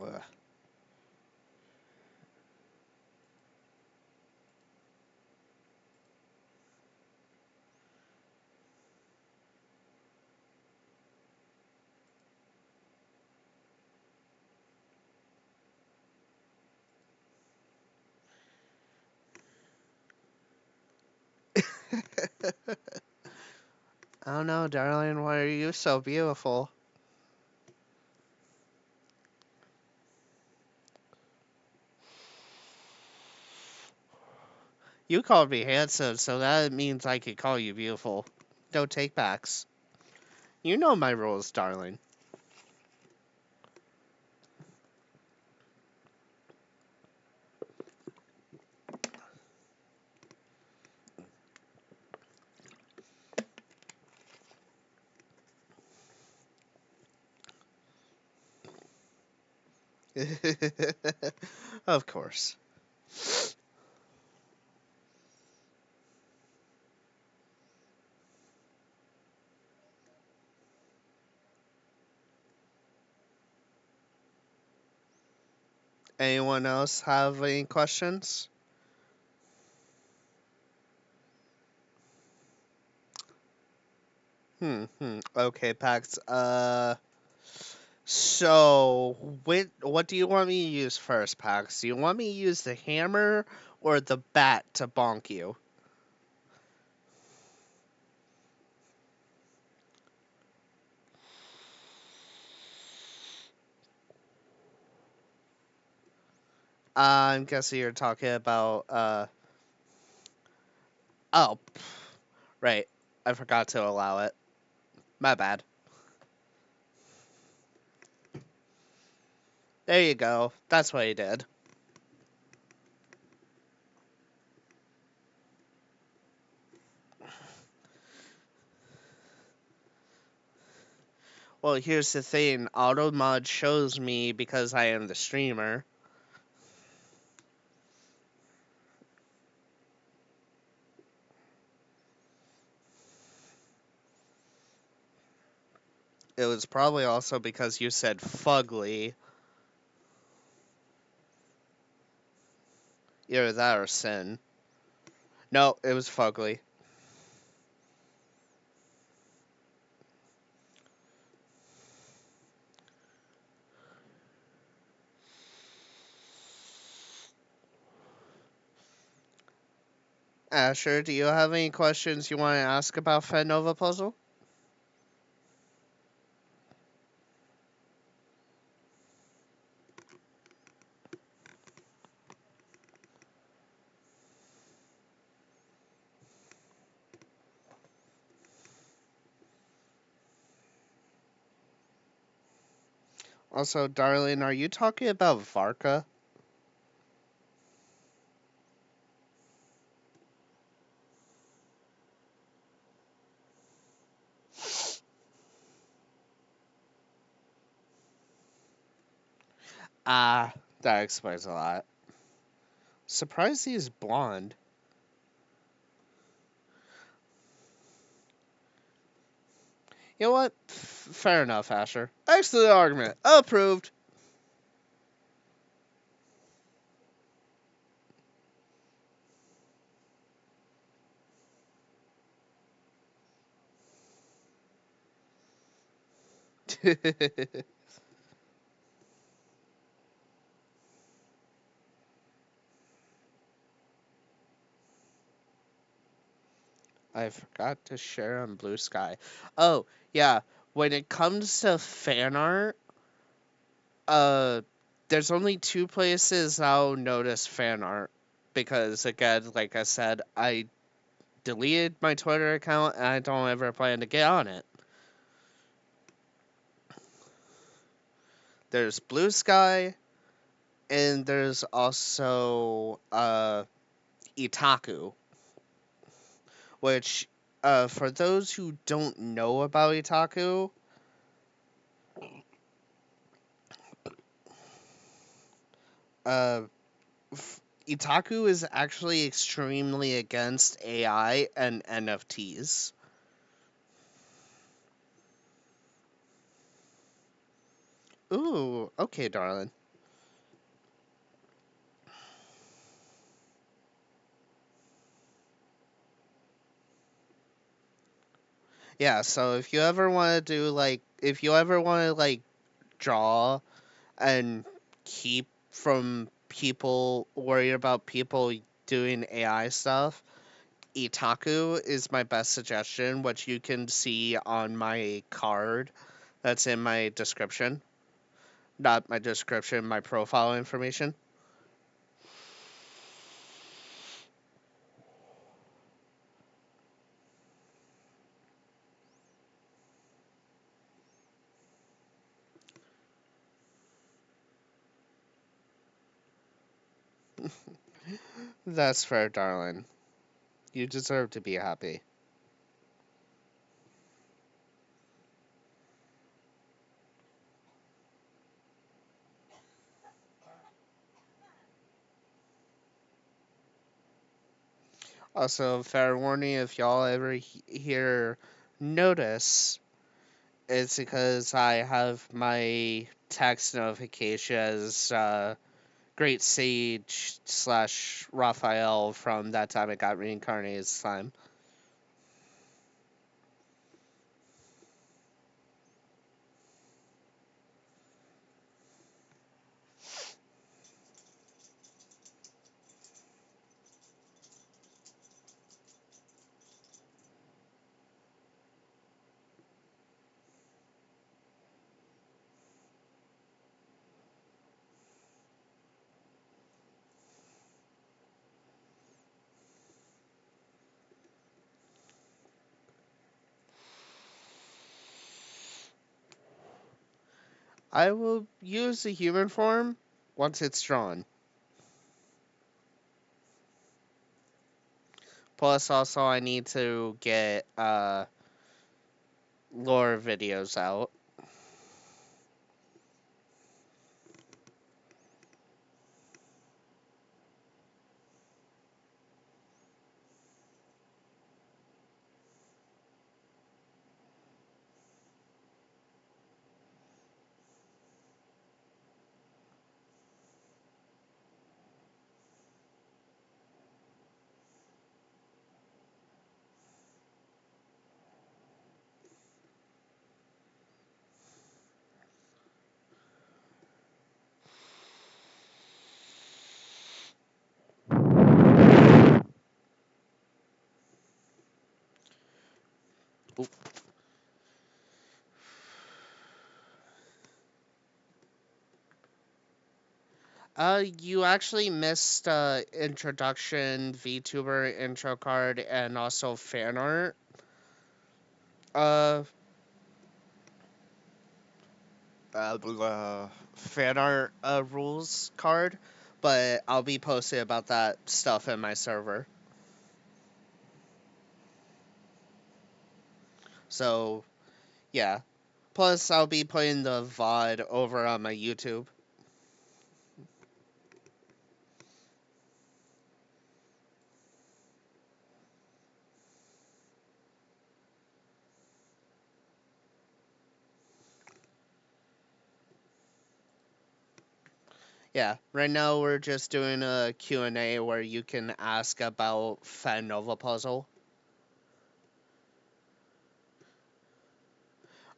Ugh. I don't know, darling. Why are you so beautiful? You called me handsome, so that means I could call you beautiful. No take backs. You know my rules, darling. Of course. Anyone else have any questions? Okay, Pax. So, what do you want me to use first, Pax? Do you want me to use the hammer or the bat to bonk you? I'm guessing you're talking about Oh, right. I forgot to allow it. My bad. There you go. That's what he did. Well, here's the thing. AutoMod shows me because I am the streamer. It was probably also because you said fugly. Either that or sin. No, it was fugly. Asher, do you have any questions you want to ask about Fen Novapuzzle? Also, darling, are you talking about Varka? Ah, that explains a lot. Surprised he's blonde. You know what? Fair enough, Asher. Excellent argument. Approved. I forgot to share on Blue Sky. Oh, yeah. When it comes to fan art, uh, there's only two places I'll notice fan art. Because, again, like I said, I deleted my Twitter account and I don't ever plan to get on it. There's Blue Sky, and there's also Itaku, which, for those who don't know about Itaku, uh, Itaku is actually extremely against AI and NFTs. Ooh, okay, darling. Yeah, so if you ever want to do like, if you ever want to like draw and keep from people worried about people doing AI stuff, Itaku is my best suggestion, which you can see on my card that's in my description. Not my description, my profile information. That's fair, darling. You deserve to be happy. Also, fair warning, if y'all ever hear notice, it's because I have my text notifications Great Sage slash Raphael from that time it got reincarnated as slime. I will use the human form once it's drawn. Plus, also, I need to get lore videos out. You actually missed introduction, VTuber intro card, and also fan art. Uh, Fan art rules card, but I'll be posting about that stuff in my server. So yeah. Plus, I'll be putting the VOD over on my YouTube. Yeah, right now we're just doing a Q&A where you can ask about Fen Novapuzzle.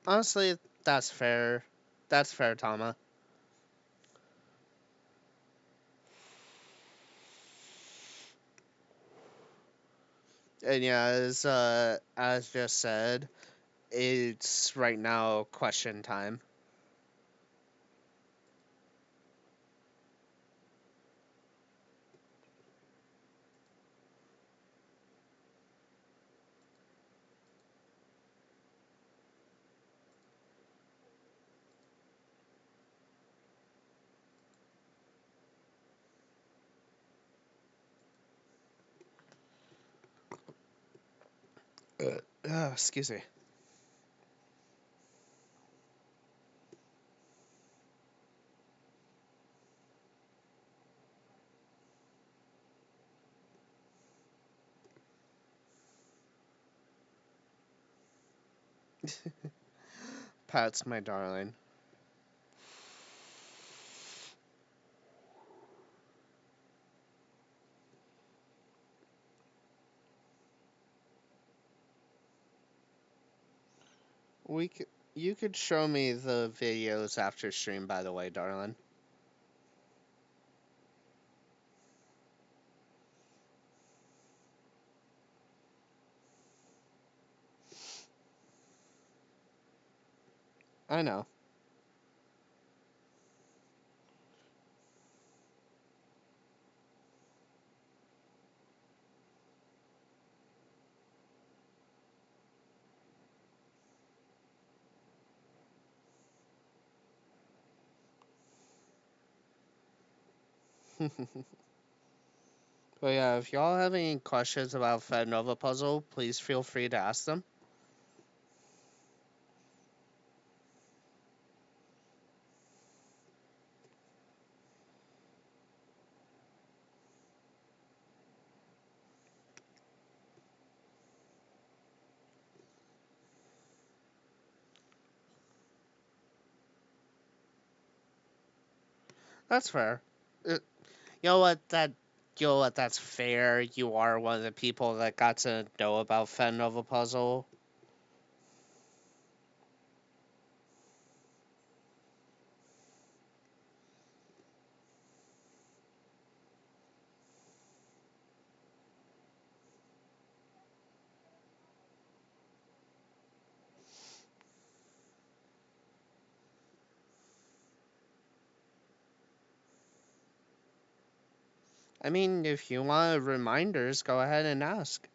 Honestly, that's fair. That's fair, Tama. And yeah, as just said, it's right now question time. Excuse me. Pat's my darling. You could show me the videos after stream, by the way, darling. I know. But yeah, if y'all have any questions about Fen Novapuzzle, please feel free to ask them. That's fair. You know what? You know what? That's fair. You are one of the people that got to know about Fen Novapuzzle. I mean, if you want reminders, go ahead and ask.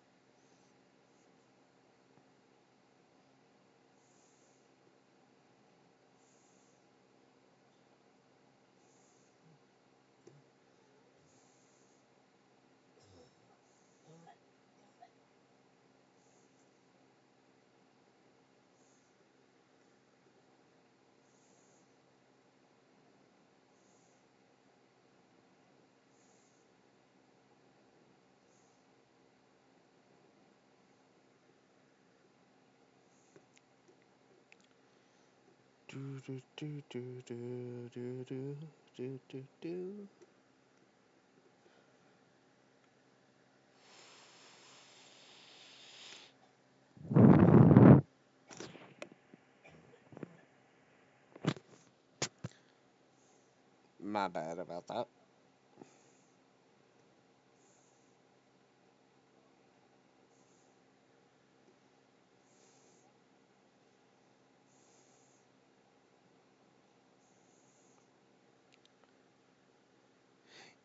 My bad about that.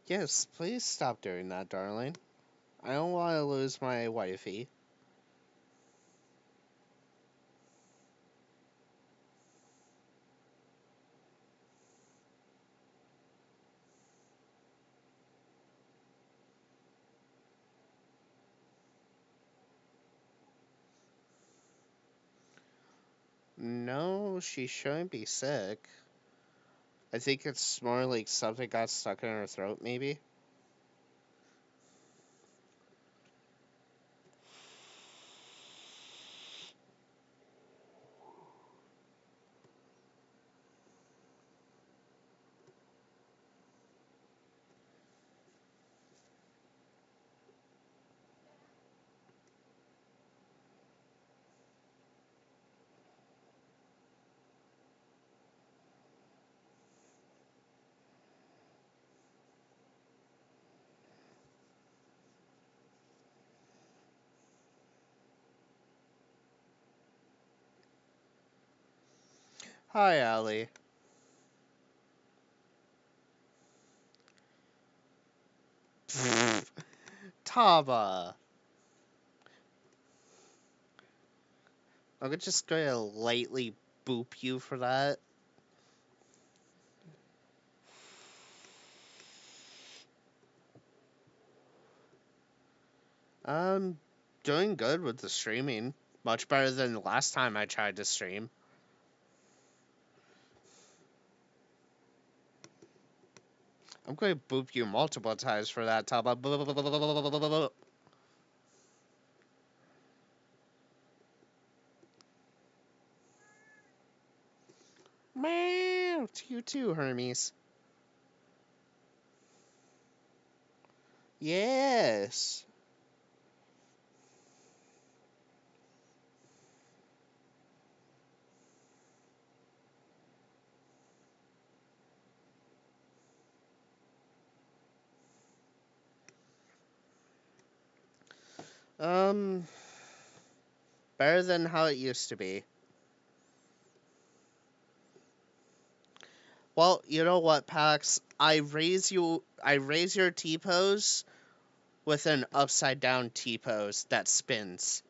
Yes, please stop doing that, darling. I don't want to lose my wifey. No, she shouldn't be sick. I think it's more like something got stuck in her throat, maybe. Hi, Allie. Taba. I'm just gonna lightly boop you for that. I'm doing good with the streaming. Much better than the last time I tried to stream. I'm going to boop you multiple times for that, Taba. Meow to you too, Hermes. Yes. Um, better than how it used to be. Well, you know what, Pax? I raise your T-pose with an upside down T-pose that spins.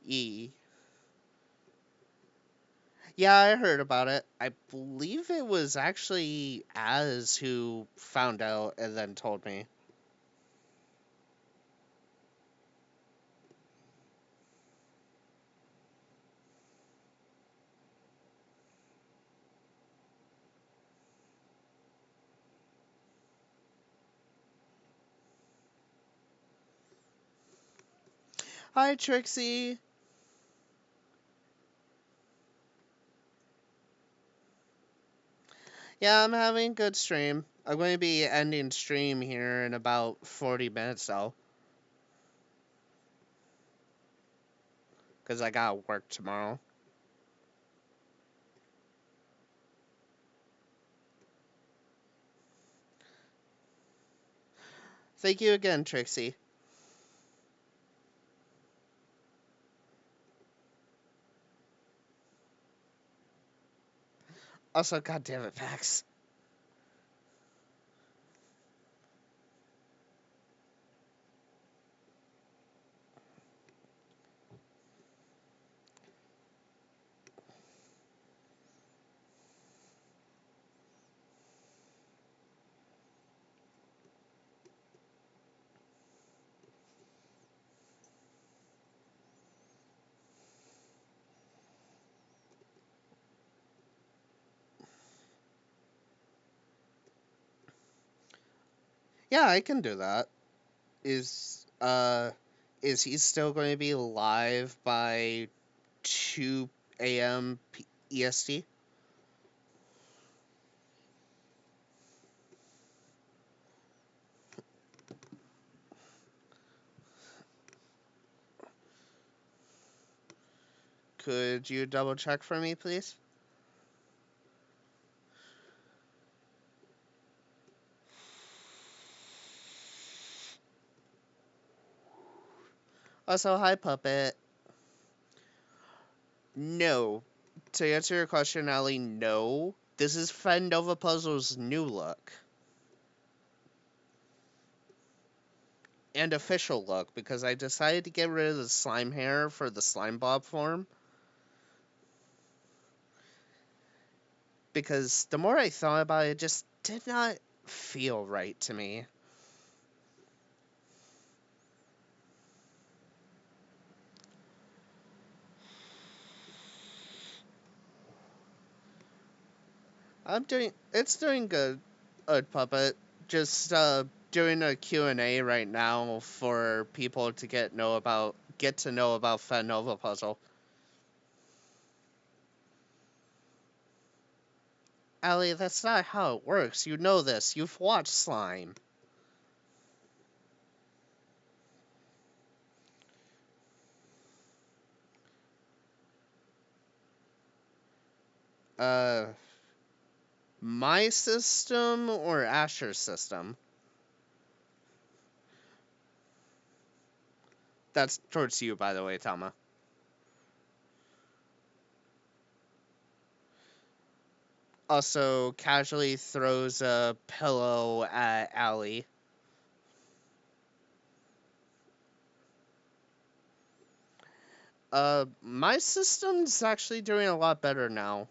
E. Yeah, I heard about it. I believe it was actually Az who found out and then told me. Hi, Trixie. Yeah, I'm having a good stream. I'm going to be ending stream here in about 40 minutes, though. Because I got work tomorrow. Thank you again, Trixie. Also, goddammit, Pax. Yeah, I can do that. Is uh is he still going to be live by 2 a.m. EST? Could you double check for me, please? Also, hi, Puppet. No. To answer your question, Allie, no. This is Fen Novapuzzle's new look. And official look, because I decided to get rid of the slime hair for the slime bob form. Because the more I thought about it, it just did not feel right to me. It's doing good, Puppet. Just doing a Q&A right now for people to get to know about Fen Novapuzzle. Allie, that's not how it works. You know this. You've watched Slime. Uh, my system or Asher's system? That's towards you, by the way, Tama. Also, casually throws a pillow at Allie. My system's actually doing a lot better now.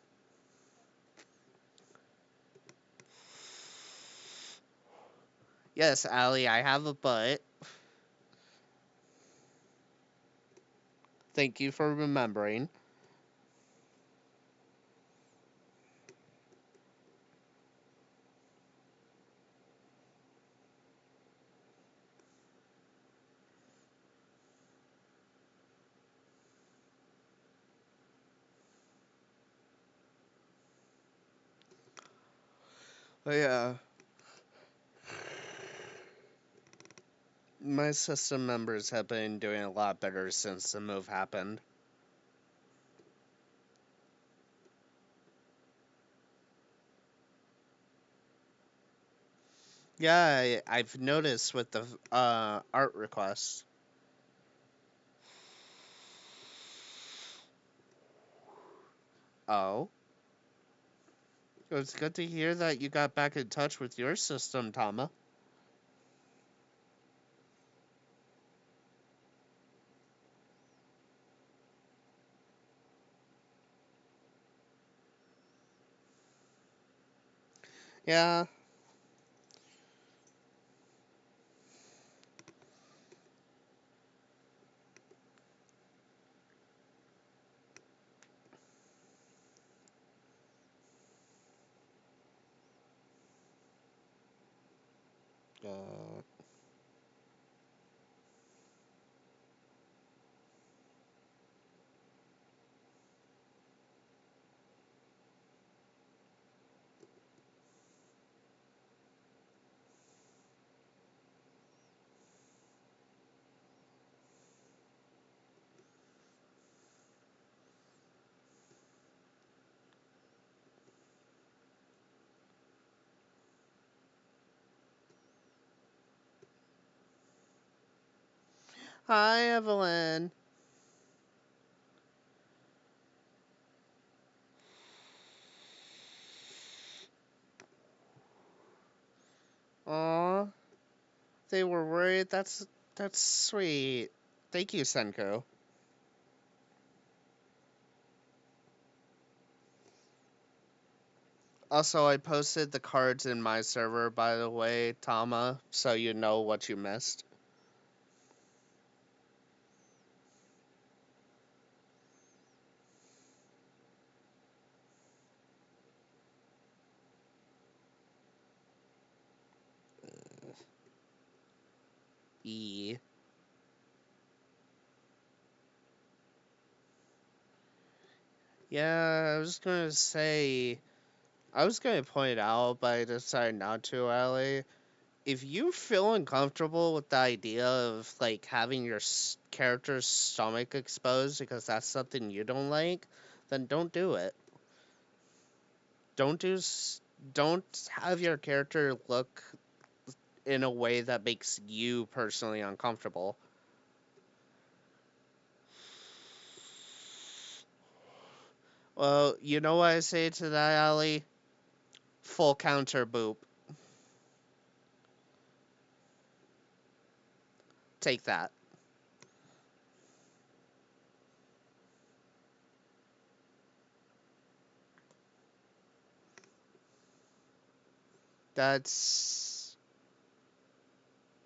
Yes, Allie, I have a butt. Thank you for remembering. Oh, yeah. My system members have been doing a lot better since the move happened. Yeah, I've noticed with the art requests. Oh, it was good to hear that you got back in touch with your system, Tama. Yeah. Uh, Hi, Evelyn. Aw, they were worried. That's sweet. Thank you, Senko. Also, I posted the cards in my server, by the way, Tama, so you know what you missed. E. Yeah, I was gonna point out, but I decided not to, Allie. If you feel uncomfortable with the idea of like having your character's stomach exposed because that's something you don't like, then don't do it. Don't do. Don't have your character look in a way that makes you personally uncomfortable. Well, you know what I say to that, Allie? Full counter boop. Take that. That's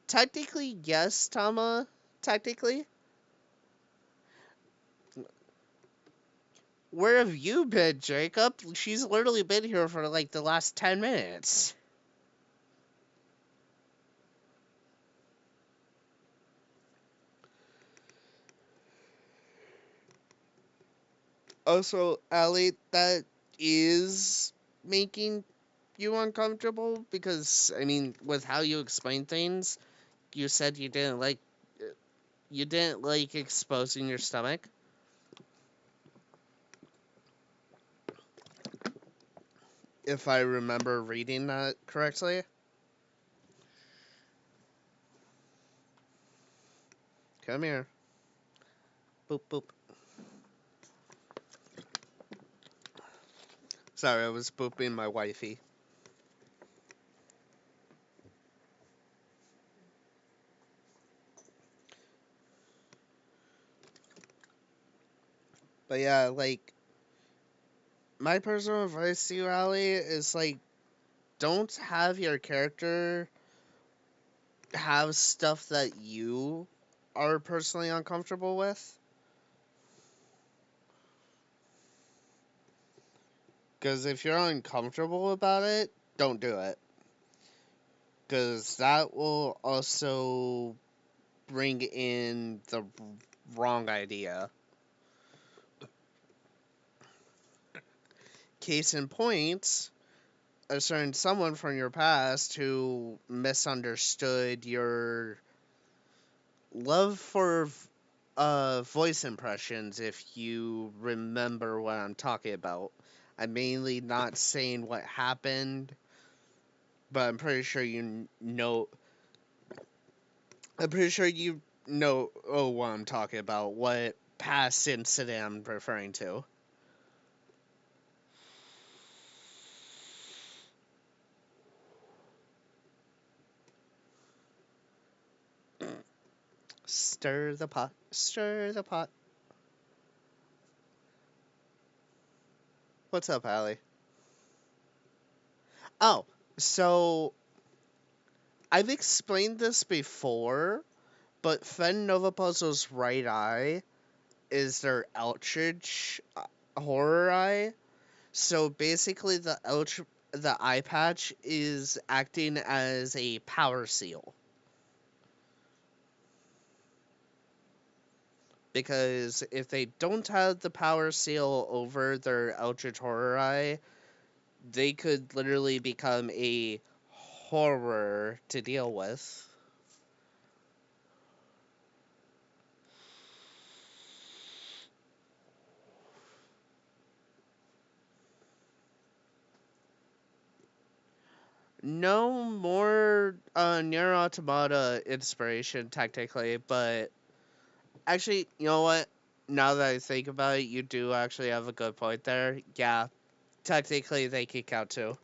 technically yes, Tama. Technically. Where have you been, Jacob? She's literally been here for like the last 10 minutes. Also, Allie, that is making you uncomfortable because, I mean, with how you explain things, you said you didn't like exposing your stomach. If I remember reading that correctly. Come here. Boop boop. Sorry, I was booping my wifey. But yeah, like my personal advice to you, Allie, is like don't have your character have stuff that you are personally uncomfortable with. Because if you're uncomfortable about it, don't do it. Because that will also bring in the wrong idea. Case in point, a certain someone from your past who misunderstood your love for voice impressions, if you remember what I'm talking about. I'm mainly not saying what happened, but I'm pretty sure you know. I'm pretty sure you know what I'm talking about, what past incident I'm referring to. Stir the pot, stir the pot. What's up, Allie? Oh, so I've explained this before, but Fen Novapuzzle's right eye is their Eldritch horror eye. So basically, the eye patch is acting as a power seal. Because if they don't have the power seal over their Eldritch horror eye, they could literally become a horror to deal with. No more Nier Automata inspiration technically, but actually, you know what? Now that I think about it, you do actually have a good point there. Yeah, technically they could count too.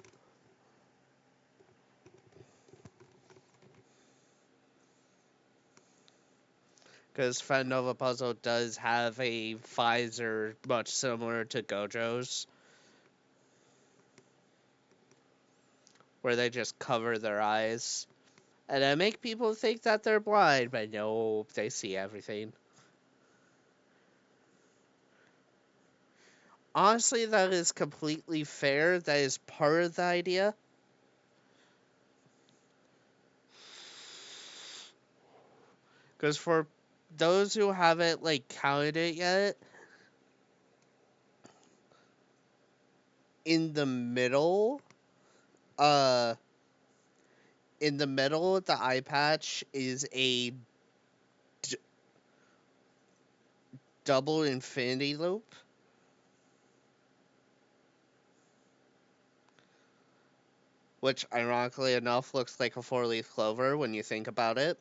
Because Fen Novapuzzle does have a visor much similar to Gojo's, where they just cover their eyes. And I make people think that they're blind, but no, they see everything. Honestly, that is completely fair. That is part of the idea. Because for those who haven't like counted it yet, in the middle, uh, in the middle of the eye patch is a double infinity loop, which ironically enough looks like a four-leaf clover when you think about it.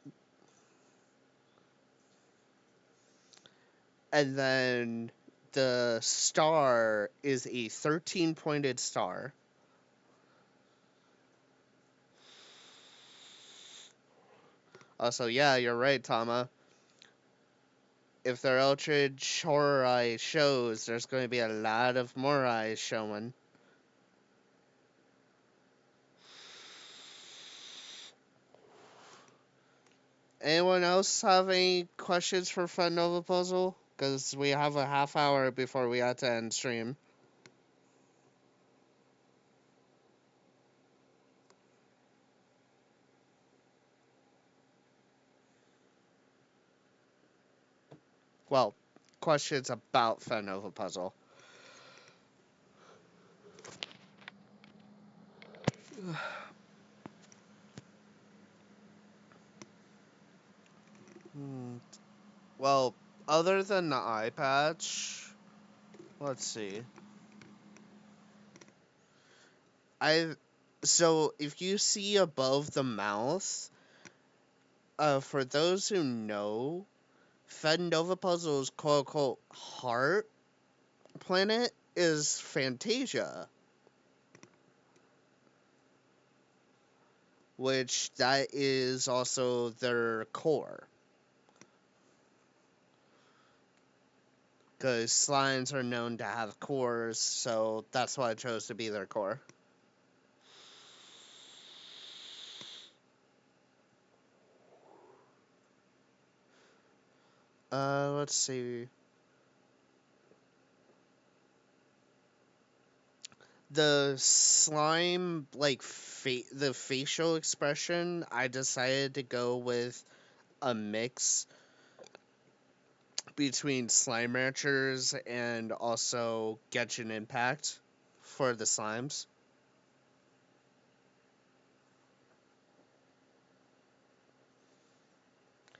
And then the star is a 13-pointed star. Also, yeah, you're right, Tama. If their Eldritch Horror Eye shows, there's going to be a lot of more eyes showing. Anyone else have any questions for Fen Novapuzzle? Because we have a half hour before we have to end stream. Well, questions about Fen Novapuzzle. Well, other than the eye patch, let's see. So if you see above the mouth, for those who know, Fen Novapuzzle's quote unquote heart planet is Fantasia, which that is also their core. Because slimes are known to have cores, so that's why I chose to be their core. Let's see. The slime, like, the facial expression, I decided to go with a mix between Slime Ranchers and also Genshin Impact for the slimes.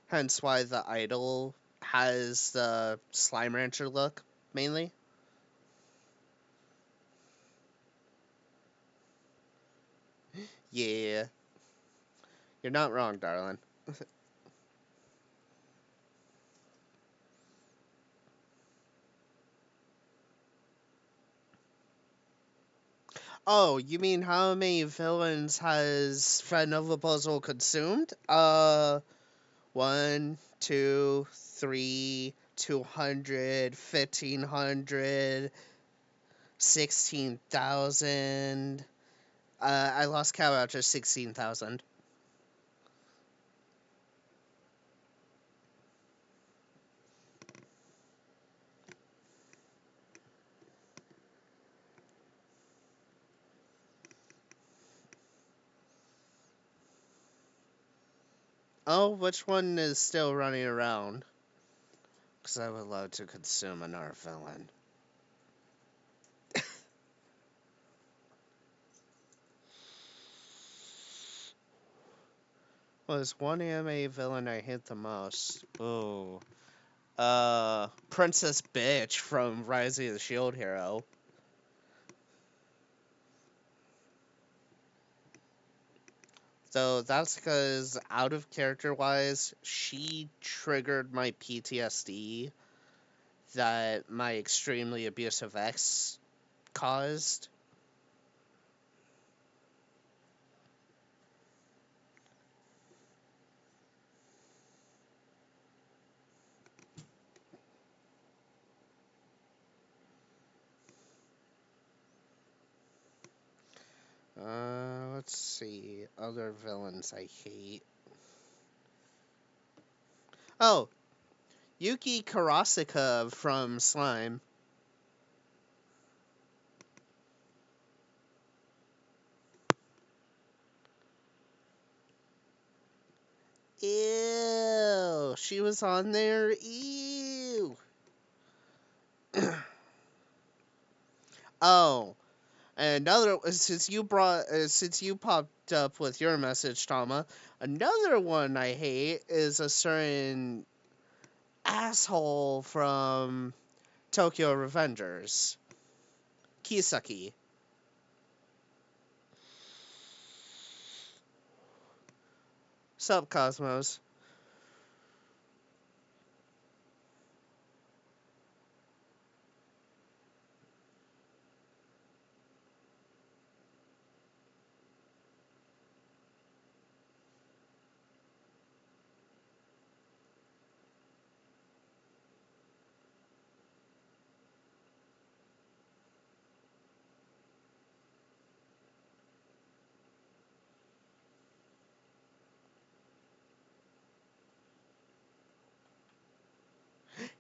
Hence why the idol has the Slime Rancher look, mainly. Yeah. You're not wrong, darling. Oh, you mean how many villains has Fen Novapuzzle consumed? 1, 2, 3, 200, 1,500, 16,000. I lost count after 16,000. Oh, which one is still running around? Because I would love to consume another villain. Was one anime villain I hate the most? Oh. Princess Bitch from Rising of the Shield Hero. So that's because, out of character wise, she triggered my PTSD that my extremely abusive ex caused. Let's see. Other villains I hate. Oh, Yuki Karasaka from Slime. Ew. She was on there. Ew. Oh, and another since you popped up with your message, Tama. Another one I hate is a certain asshole from Tokyo Revengers, Kisaki. Sup, Cosmos?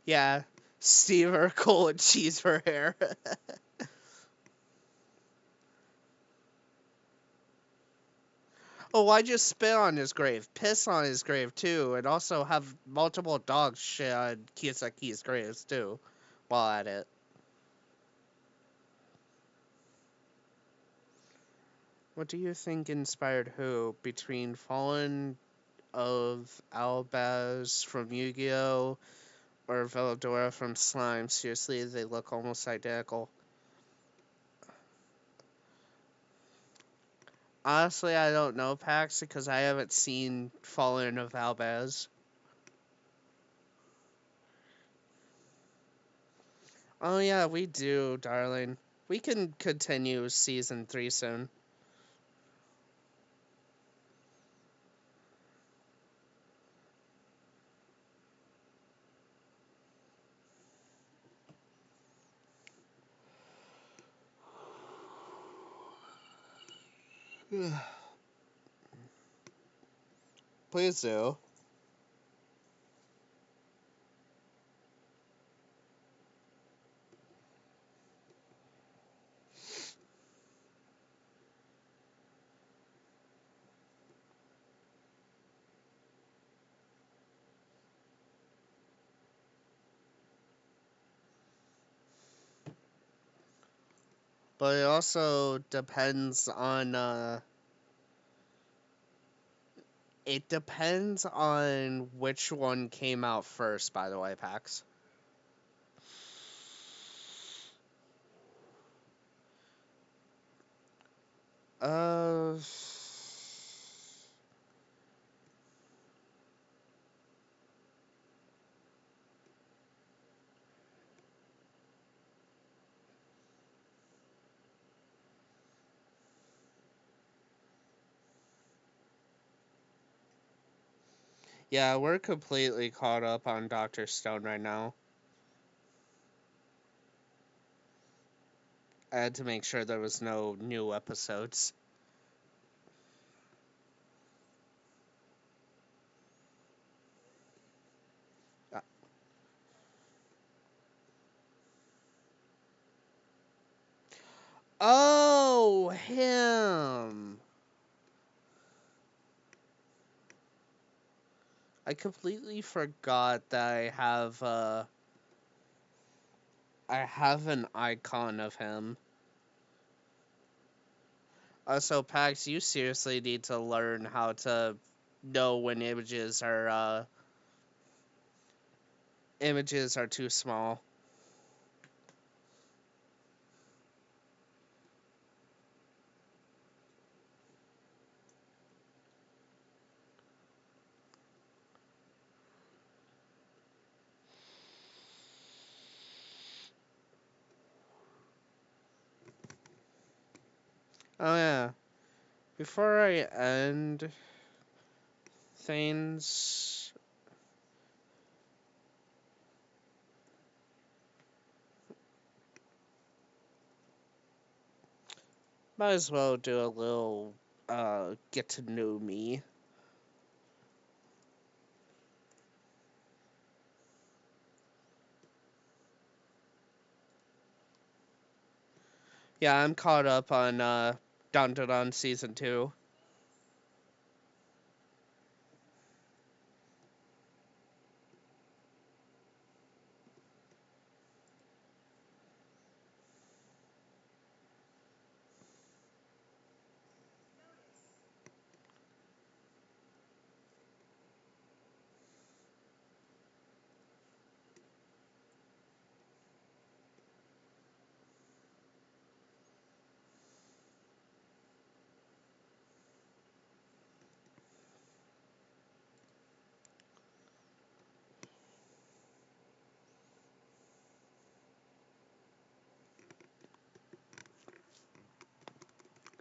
Yeah, Steve Urkel with cheese for hair. Oh, why'd you spit on his grave? Piss on his grave too, and also have multiple dogs shit on Kiyosaki's graves too, while at it. What do you think inspired who between Fallen of Albaz from Yu-Gi-Oh or Veladora from Slime? Seriously, they look almost identical. Honestly, I don't know, Pax, because I haven't seen Fallen of Albaz. Oh yeah, we do, darling. We can continue season 3 soon. Please do. But it also depends on it depends on which one came out first, by the way, Pax. Uh yeah, we're completely caught up on Dr. Stone right now. I had to make sure there was no new episodes. Uh, Oh, him. I completely forgot that I have an icon of him. Also, Pax, you seriously need to learn how to know when images are too small. Oh yeah. Before I end things, might as well do a little get to know me. Yeah, I'm caught up on Dun Dun Dun season 2.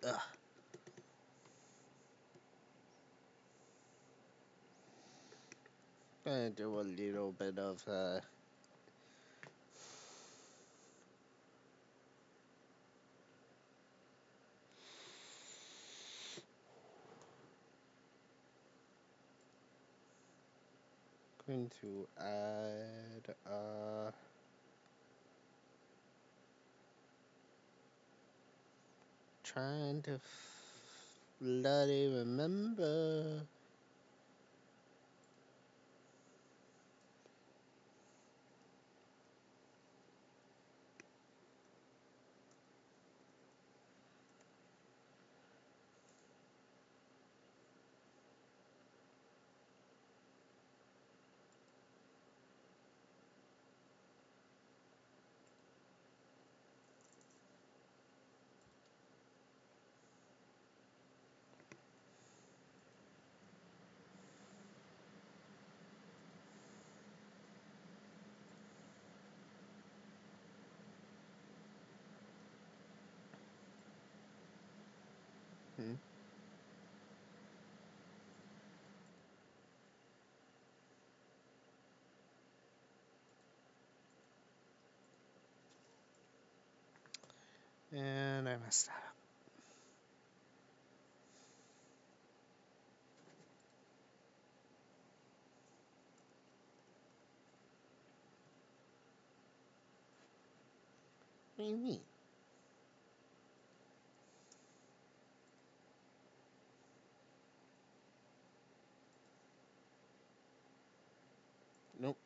Ugh. Gonna do a little bit of going to add trying to bloody remember. Hmm. And I messed that up. What do you mean? Nope.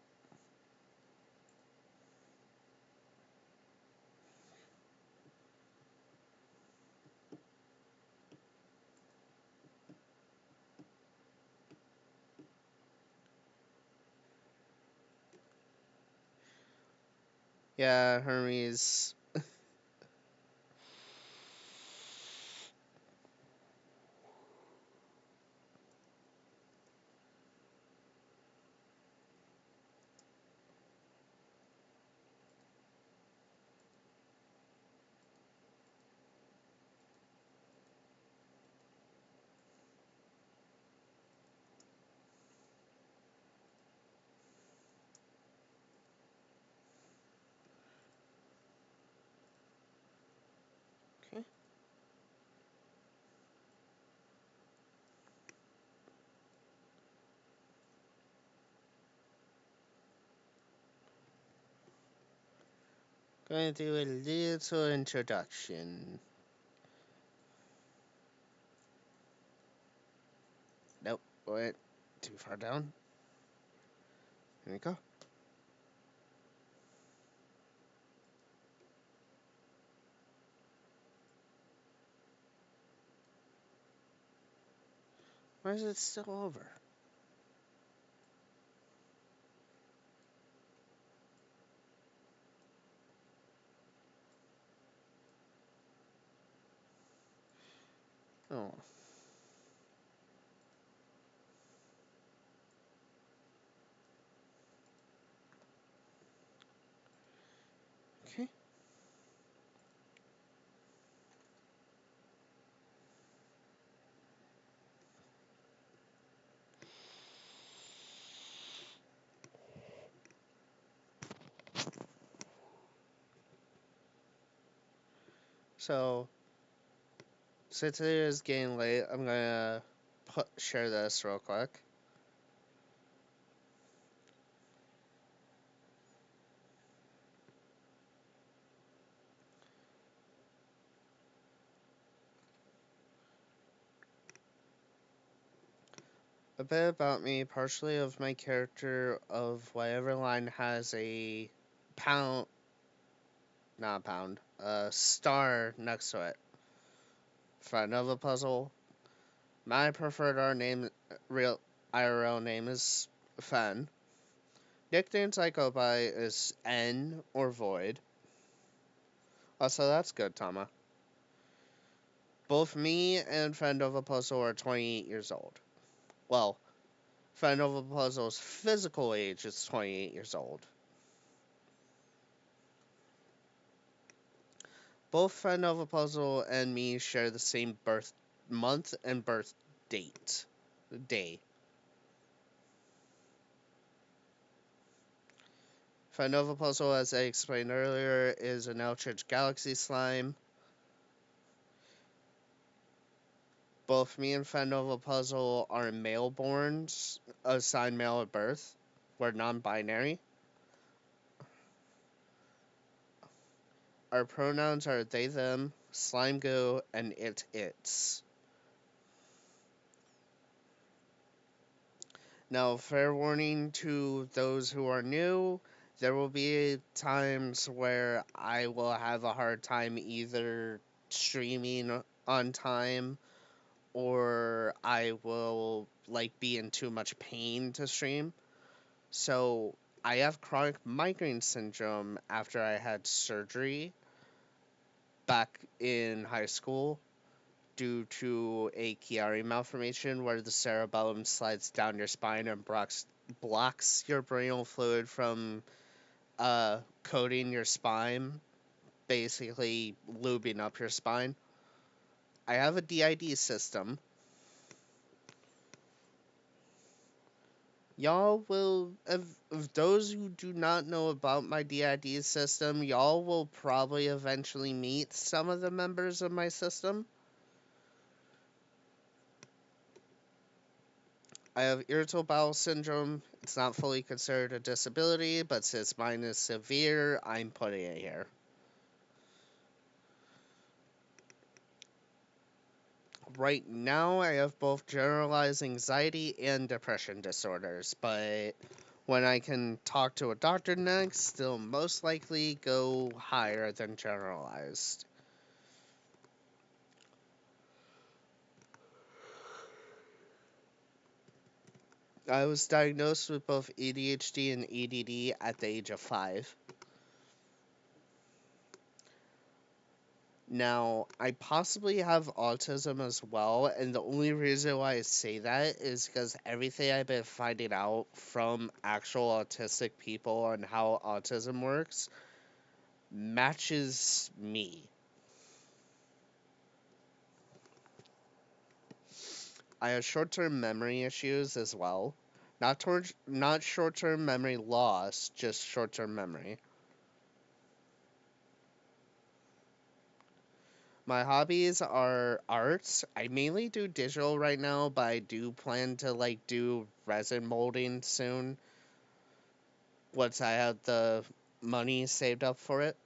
Yeah, Hermes. Okay. Going to do a little introduction. Nope. Went too far down. Here we go. Why is it still over? Oh. Okay. So, since it is getting late, I'm gonna share this real quick. A bit about me, partially of my character, of whatever line has a pound, not a pound, a star next to it. Fen Novapuzzle. My preferred real IRL name is Fen. Nicknames I go by is N or Void. Also, that's good, Tama. Both me and Fen Novapuzzle are 28 years old. Well, Fen Novapuzzle's physical age is 28 years old. Both Fen Novapuzzle and me share the same birth month and birth date. Day. Fen Novapuzzle, as I explained earlier, is an Eldritch Galaxy slime. Both me and Fen Novapuzzle are male-borns, assigned male at birth. We're non-binary. Our pronouns are they, them, slime go, and it, its. Now, fair warning to those who are new, there will be times where I will have a hard time either streaming on time or I will be in too much pain to stream. So, I have chronic migraine syndrome after I had surgery back in high school due to a Chiari malformation where the cerebellum slides down your spine and blocks your brainal fluid from coating your spine, basically lubing up your spine. I have a DID system. Y'all will, if those who do not know about my DID system, y'all will probably eventually meet some of the members of my system. I have irritable bowel syndrome. It's not fully considered a disability, but since mine is severe, I'm putting it here. Right now, I have both generalized anxiety and depression disorders, but when I can talk to a doctor next, they'll most likely go higher than generalized. I was diagnosed with both ADHD and ADD at the age of 5. Now, I possibly have autism as well, and the only reason why I say that is because everything I've been finding out from actual autistic people on how autism works matches me. I have short-term memory issues as well. Not short-term memory loss, just short-term memory. My hobbies are arts. I mainly do digital right now, but I do plan to do resin molding soon once I have the money saved up for it.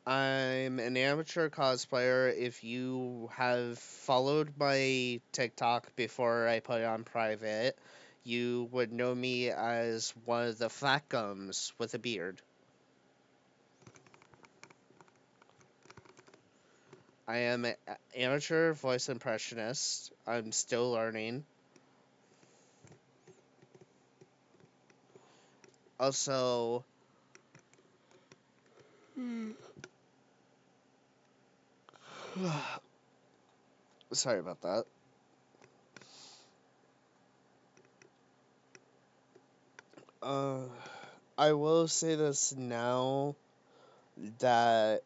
I'm an amateur cosplayer. If you have followed my TikTok before I put it on private, you would know me as one of the fat gums with a beard. I am an amateur voice impressionist. I'm still learning. Also, sorry about that. Uh, I will say this now that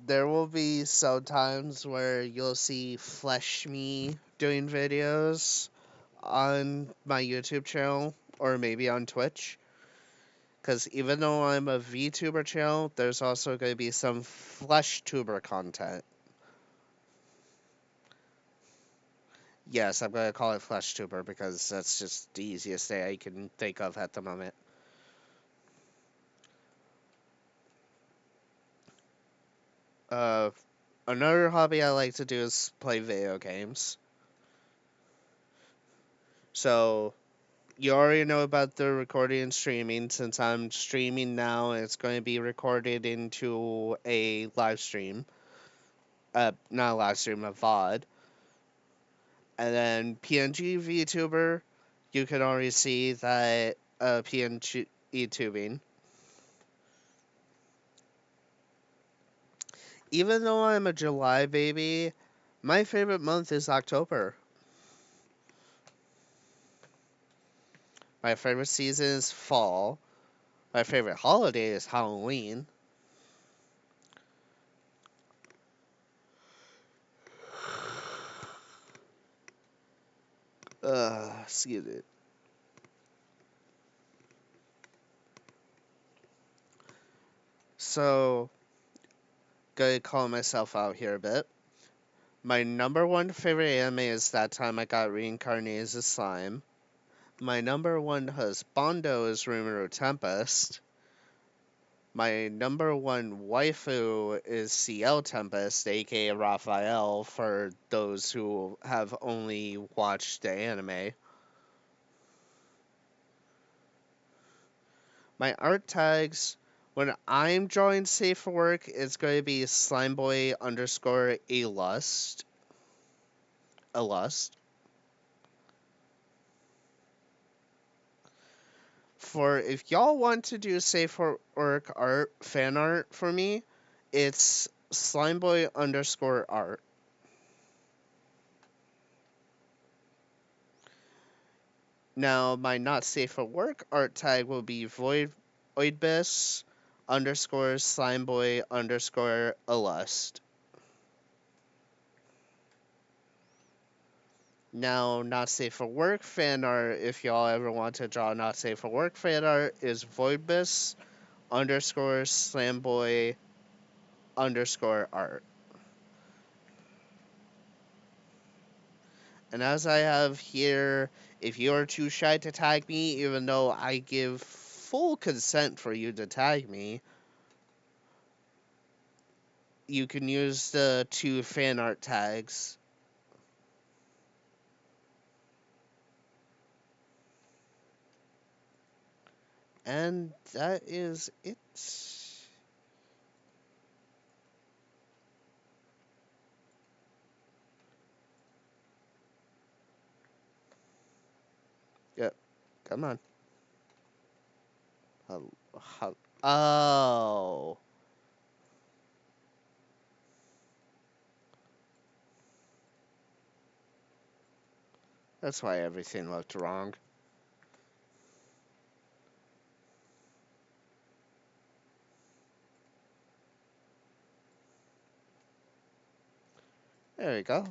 there will be some times where you'll see Flesh Me doing videos on my YouTube channel or maybe on Twitch. Because even though I'm a VTuber channel, there's also going to be some Flesh Tuber content. Yes, I'm going to call it Flesh Tuber because that's just the easiest thing I can think of at the moment. Uh, Another hobby I like to do is play video games. So, you already know about the recording and streaming. Since I'm streaming now, it's going to be recorded into a live stream. Not a live stream, a VOD. And then PNG VTuber, you can already see that PNG YouTubing. Even though I'm a July baby, my favorite month is October. My favorite season is fall. My favorite holiday is Halloween. Excuse it. So, gonna call myself out here a bit. My number one favorite anime is That Time I Got Reincarnated as a Slime. My number one husbando is Rimuru Tempest. My number one waifu is CL Tempest, aka Raphael, for those who have only watched the anime. My art tags, when I'm drawing safe for work, it's going to be Slimeboi underscore a lust. A lust. For if y'all want to do safe for work art, fan art for me, it's Slimeboi underscore art. Now, my not safe for work art tag will be Voidbis underscore Slimeboi underscore a lust. Now, not safe for work fan art, if y'all ever want to draw not safe for work fan art, is Voidbis underscore Slimeboy underscore art. And as I have here, if you are too shy to tag me, even though I give full consent for you to tag me, you can use the 2 fan art tags. And that is it. Yep, come on. Oh. That's why everything looked wrong. There we go.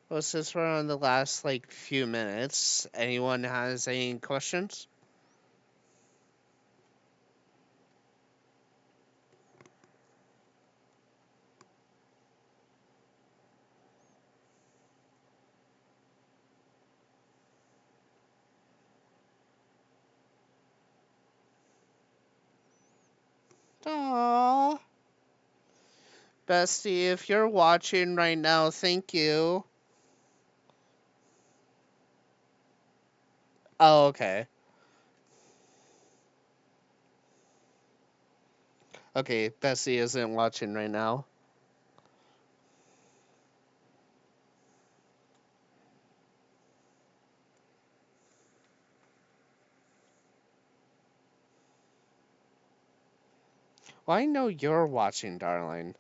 Well, since we're on the last, few minutes, anyone has any questions? Aww. Bestie, if you're watching right now, thank you. Oh, okay. Okay, Bessie isn't watching right now. Well, I know you're watching, darling.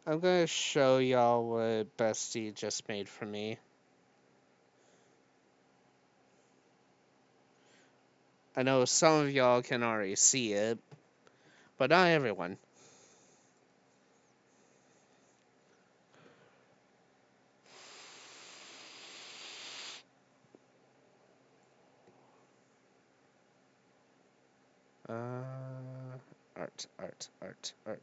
I'm gonna show y'all what Bestie just made for me. I know some of y'all can already see it, but not everyone. Art, art, art, art.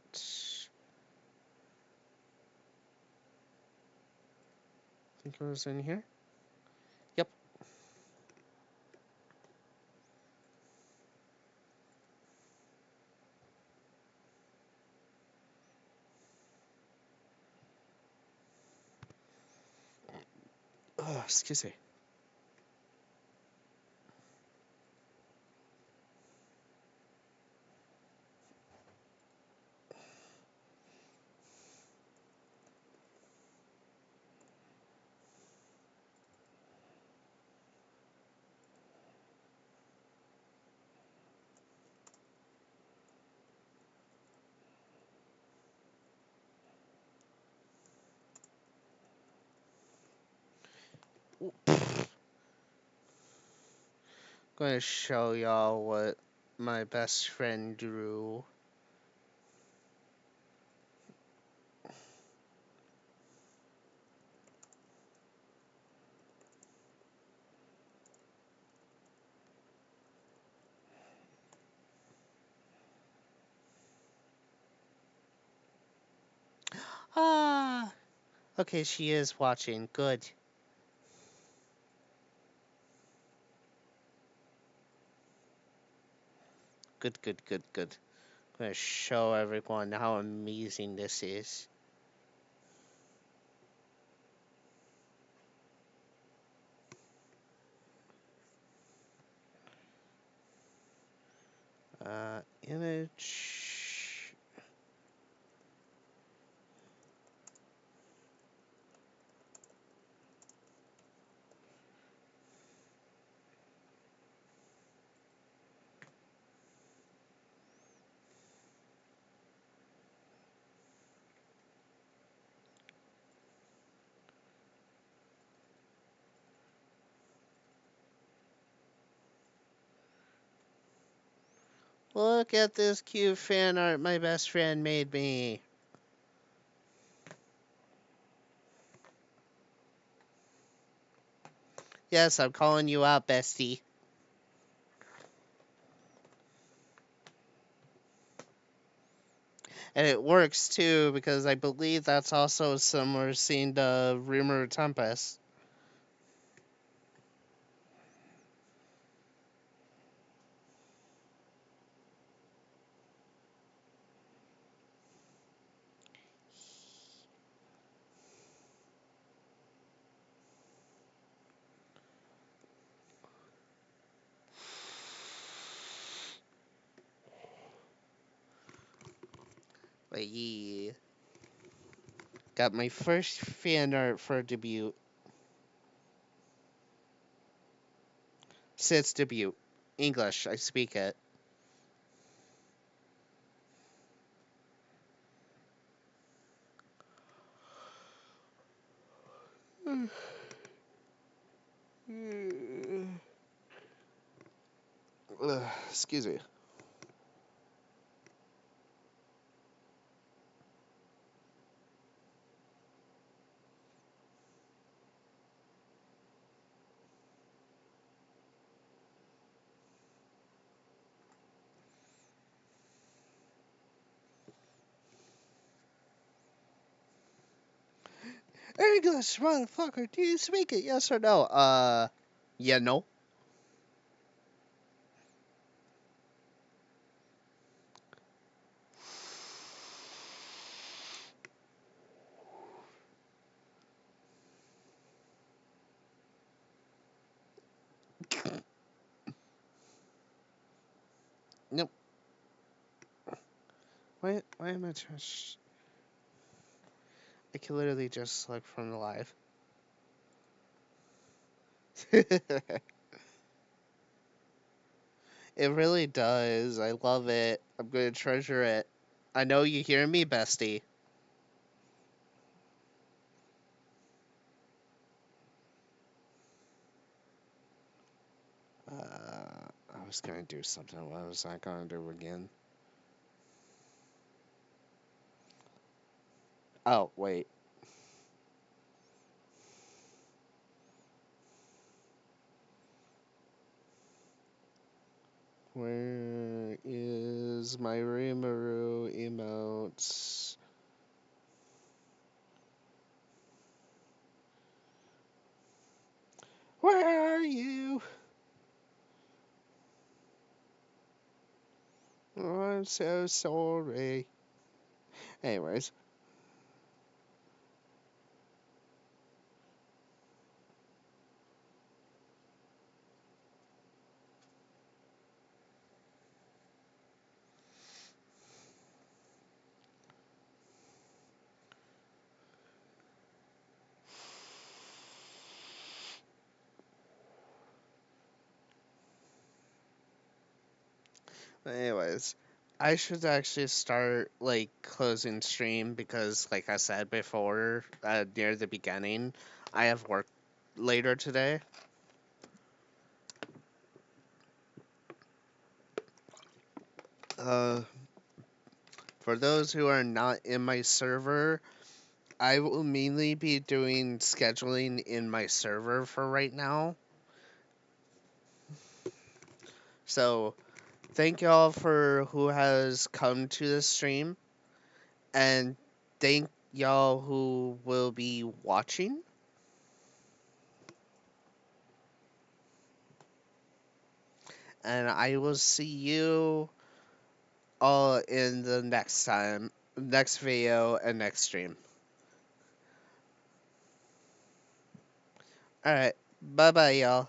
I think it was in here. Yep. Oh, excuse me. Going to show y'all what my best friend drew. Ah, okay, she is watching. Good. Good, good, good, good. I'm going to show everyone how amazing this is. Image. Look at this cute fan art my best friend made me. Yes, I'm calling you out, bestie. And it works too, because I believe that's also similar scene to Rumor Tempest. But yeah. Got my first fan art for debut. Sid's debut. English, I speak it. Excuse me. English, motherfucker, do you speak it? Yes or no? Yeah, no. Nope. Why am I just... I can literally just select from the live. It really does. I love it. I'm going to treasure it. I know you hear me, bestie. I was going to do something. What was I going to do again? Oh, wait. Where is my Rimuru emotes? Where are you? Oh, I'm so sorry. Anyways. Anyways, I should actually start like closing stream because, like I said before, near the beginning, I have work later today. Uh, for those who are not in my server, I will mainly be doing scheduling in my server for right now. So, thank y'all for who has come to the stream, and thank y'all who will be watching. And I will see you all in the next video, and next stream. Alright, bye bye, y'all.